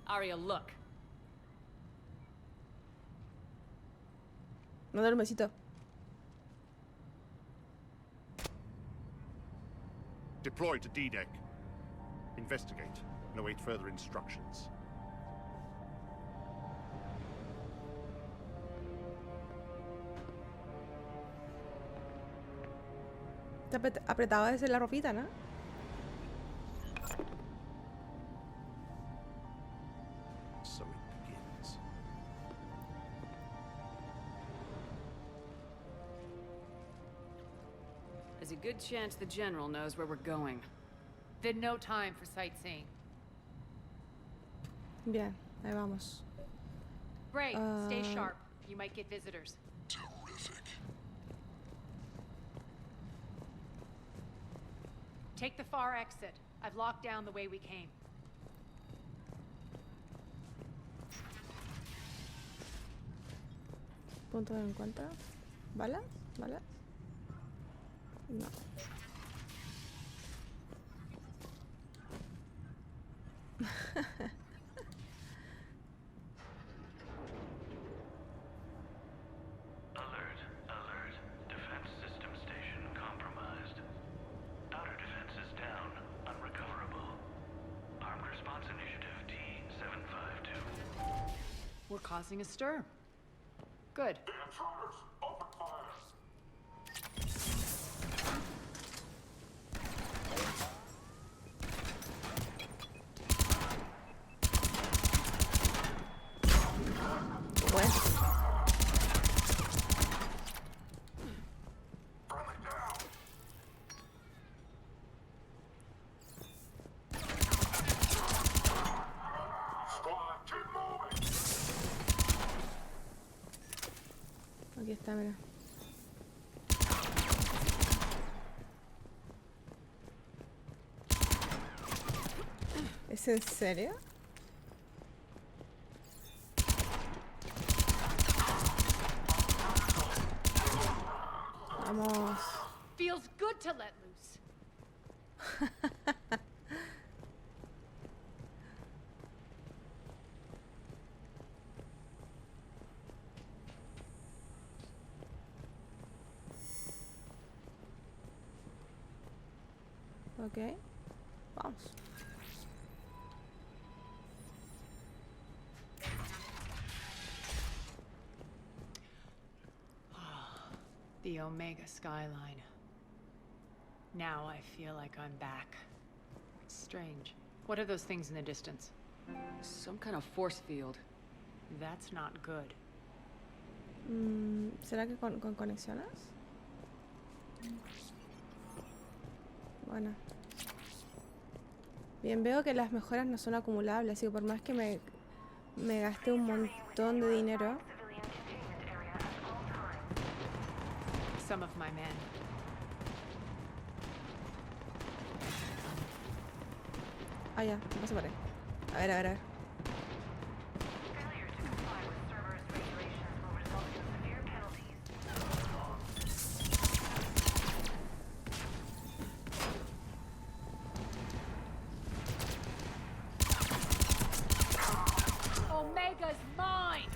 Arya, look. Mándale un besito. Deploy to D-Deck. Investigate and await further instructions. Está apretado desde la ropita, ¿no? So it begins. There's a good chance the General knows where we're going. Then no time for sightseeing. Bien, ahí vamos. Bray, stay sharp. You might get visitors. Terrific. Take the far exit. I've locked down the way we came. Punto de encuentro. ¿Balas? ¿Balas? No. Alert. Defense system station compromised. Outer defenses down. Unrecoverable. Armed response initiative D752. We're causing a stir. Good. The intruders! Open fire! Bueno. Aquí está, mira. ¿Es en serio? Vamos. Feels good to let loose. Ok. Vamos. The Omega skyline. Now I feel like I'm back. Strange. What are those things in the distance? Some kind of force field. That's not good. ¿Será que con conexiones? Bueno. Bien, veo que las mejoras no son acumulables, así que por más que me gasté un montón de dinero. Some of my men. Ah, ya, no se pare. A ver, a ver, a ver. Omega's mine!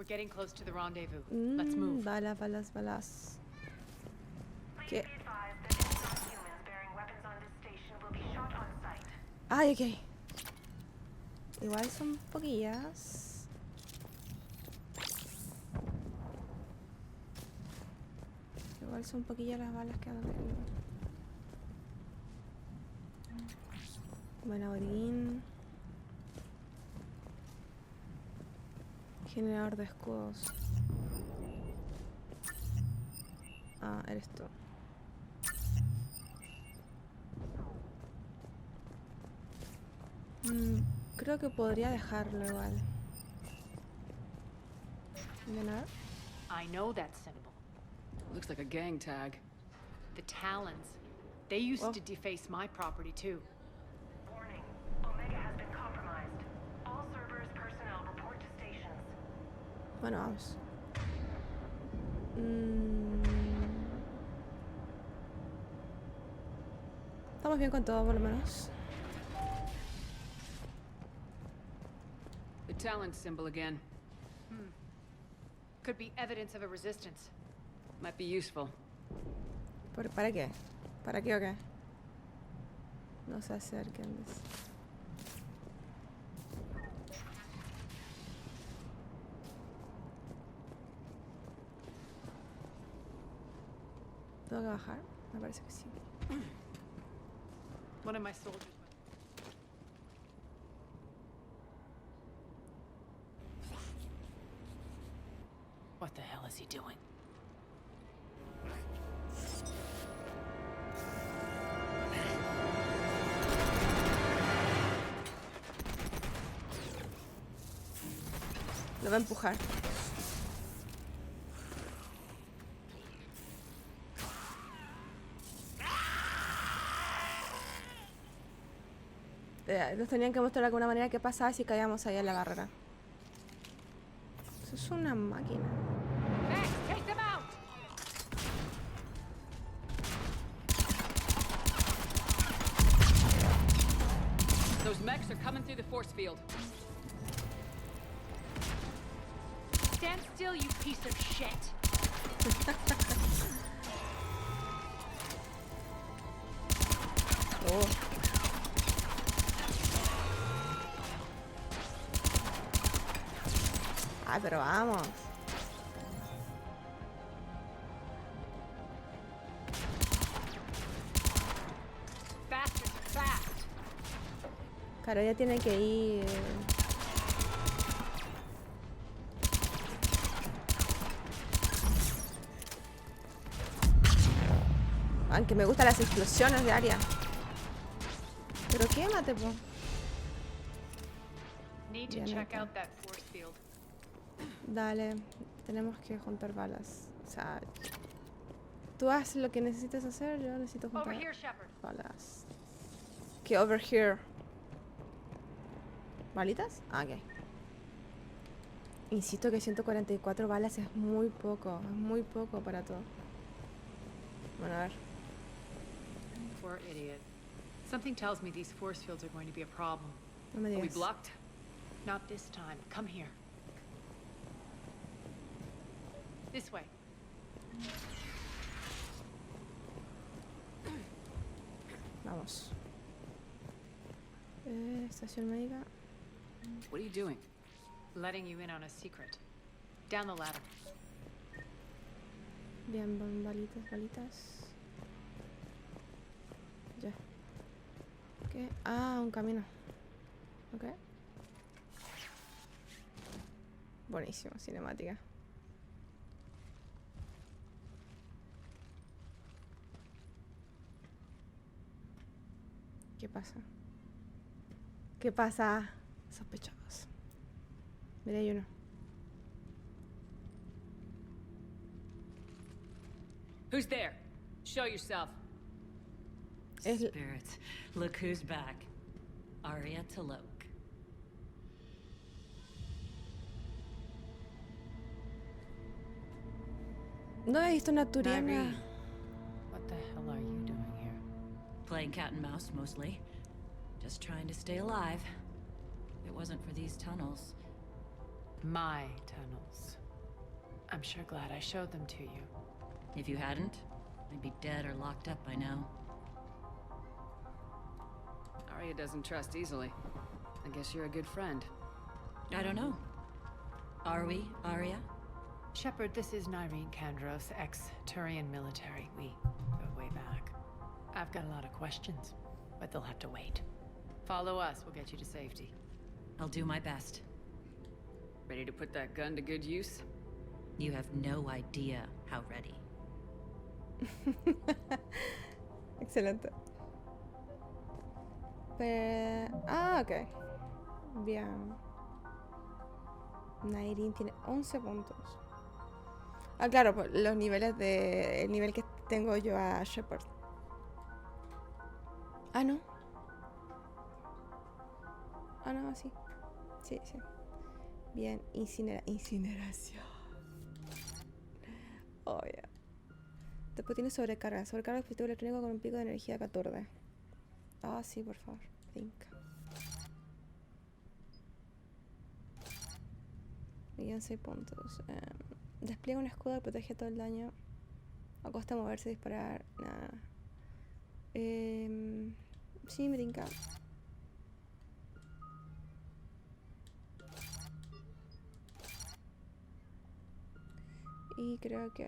Getting close to the rendezvous. Let's move. Balas, balas, balas. ¿Qué? Ay, ok. Igual son poquillas. Igual son poquillas las balas que ando teniendo. Buen aborín. Generador de escudos. Ah, eres tú. Creo que podría dejarlo igual. ¿De nada? I know that symbol. Looks like a gang tag. The Talons. They used to deface my property too. Warning. Omega has been compromised. All servers personnel report to stations. Bueno, vamos. Estamos bien con todo, por lo menos. The Talon symbol again. Could be evidence of a resistance. Might be useful. ¿Para qué? ¿Para qué o qué? No se acerquen. ¿Tengo que bajar? Me parece que sí. One of my soldiers. What the hell is he doing? Lo va a empujar. Nos tenían que mostrar de alguna manera qué pasaba si caíamos ahí en la barrera. Eso es una máquina. Take them out. Those mechs are coming through the force field. Stand still, you piece of shit. Oh. Ay, pero vamos. Claro, ella tiene que ir. Aunque me gustan las explosiones de área. Pero quémate, po. Need to Bien, check acá. out that force field. Dale, tenemos que juntar balas. O sea, tú haz lo que necesites hacer, yo necesito Over juntar here, Shepard. balas. ¿Qué over here? ¿Balitas? Ah, ok. Insisto que 144 balas es muy poco para todo. Bueno, a ver. Poor idiot. Something tells me these force fields are going to be a problem. No me Are we digas. blocked? Not this time. Come here. This way. Vamos. Estación médica. What are you doing? Letting you in on a secret. Down the ladder. Bien, balitas. Ya. ¿Qué? Ah, un camino. Ok. Buenísimo, cinemática. ¿Qué pasa? ¿Qué pasa? Sospechosos. Mira, hay uno. Who's there? Show yourself. Spirits, look who's back. Arya Talok. No he visto una turiana. Nairi, what the hell are you doing here? Playing cat and mouse, mostly. Just trying to stay alive. If it wasn't for these tunnels. My tunnels. I'm sure glad I showed them to you. If you hadn't, I'd be dead or locked up by now. Arya doesn't trust easily. I guess you're a good friend. I don't know. Are we, Arya? Shepard, this is Nyreen Kandros, ex-Turian military. We go way back. I've got a lot of questions, but they'll have to wait. Follow us, we'll get you to safety. I'll do my best. Ready to put that gun to good use? You have no idea how ready. Excelente. Ok. Bien. Nyreen tiene 11 puntos. Ah, claro, pues, los niveles de... El nivel que tengo yo a Shepard. Ah, no. Ah, no, sí. Sí. Bien, incineración. Oh, yeah. Después tiene sobrecarga. Sobrecarga el dispositivo electrónico con un pico de energía 14. Ah, sí, por favor. Think. Bien, 6 puntos. Despliega un escudo que protege todo el daño. A costa de moverse, disparar. Nada. Sí, me tinca. Y creo que...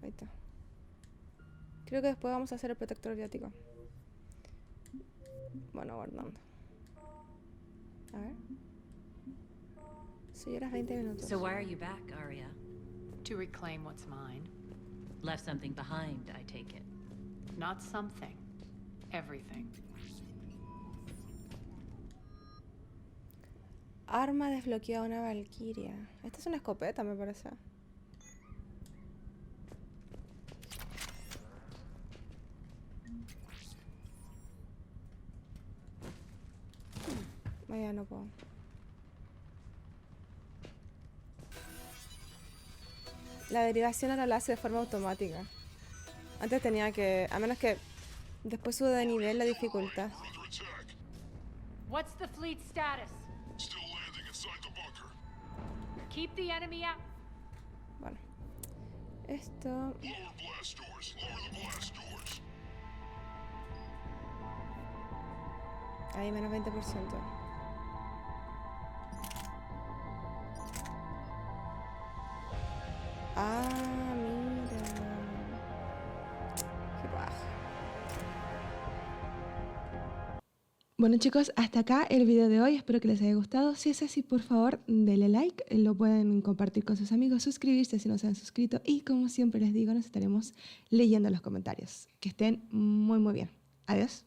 Ahí está. Creo que después vamos a hacer el protector biótico. Bueno, guardando. A ver. Sí, horas 20 minutos. So why are you back, Arya? To reclaim what's mine. Left something behind, I take it. Not something. Everything. Arma desbloqueada a una valquiria. Esta es una escopeta, me parece. Vaya, no puedo. La derivación ahora la hace de forma automática. Antes tenía que... A menos que después sube de nivel la dificultad. What's the fleet status? Still landing inside the bunker. Keep the enemy out. Bueno. Esto... Lower blast doors. Lower the blast doors. Ahí, menos 20%. Ah, mira. Qué paja. Bueno chicos, hasta acá el video de hoy, espero que les haya gustado. Si es así, por favor, denle like, lo pueden compartir con sus amigos, suscribirse si no se han suscrito y como siempre les digo, nos estaremos leyendo los comentarios. Que estén muy bien. Adiós.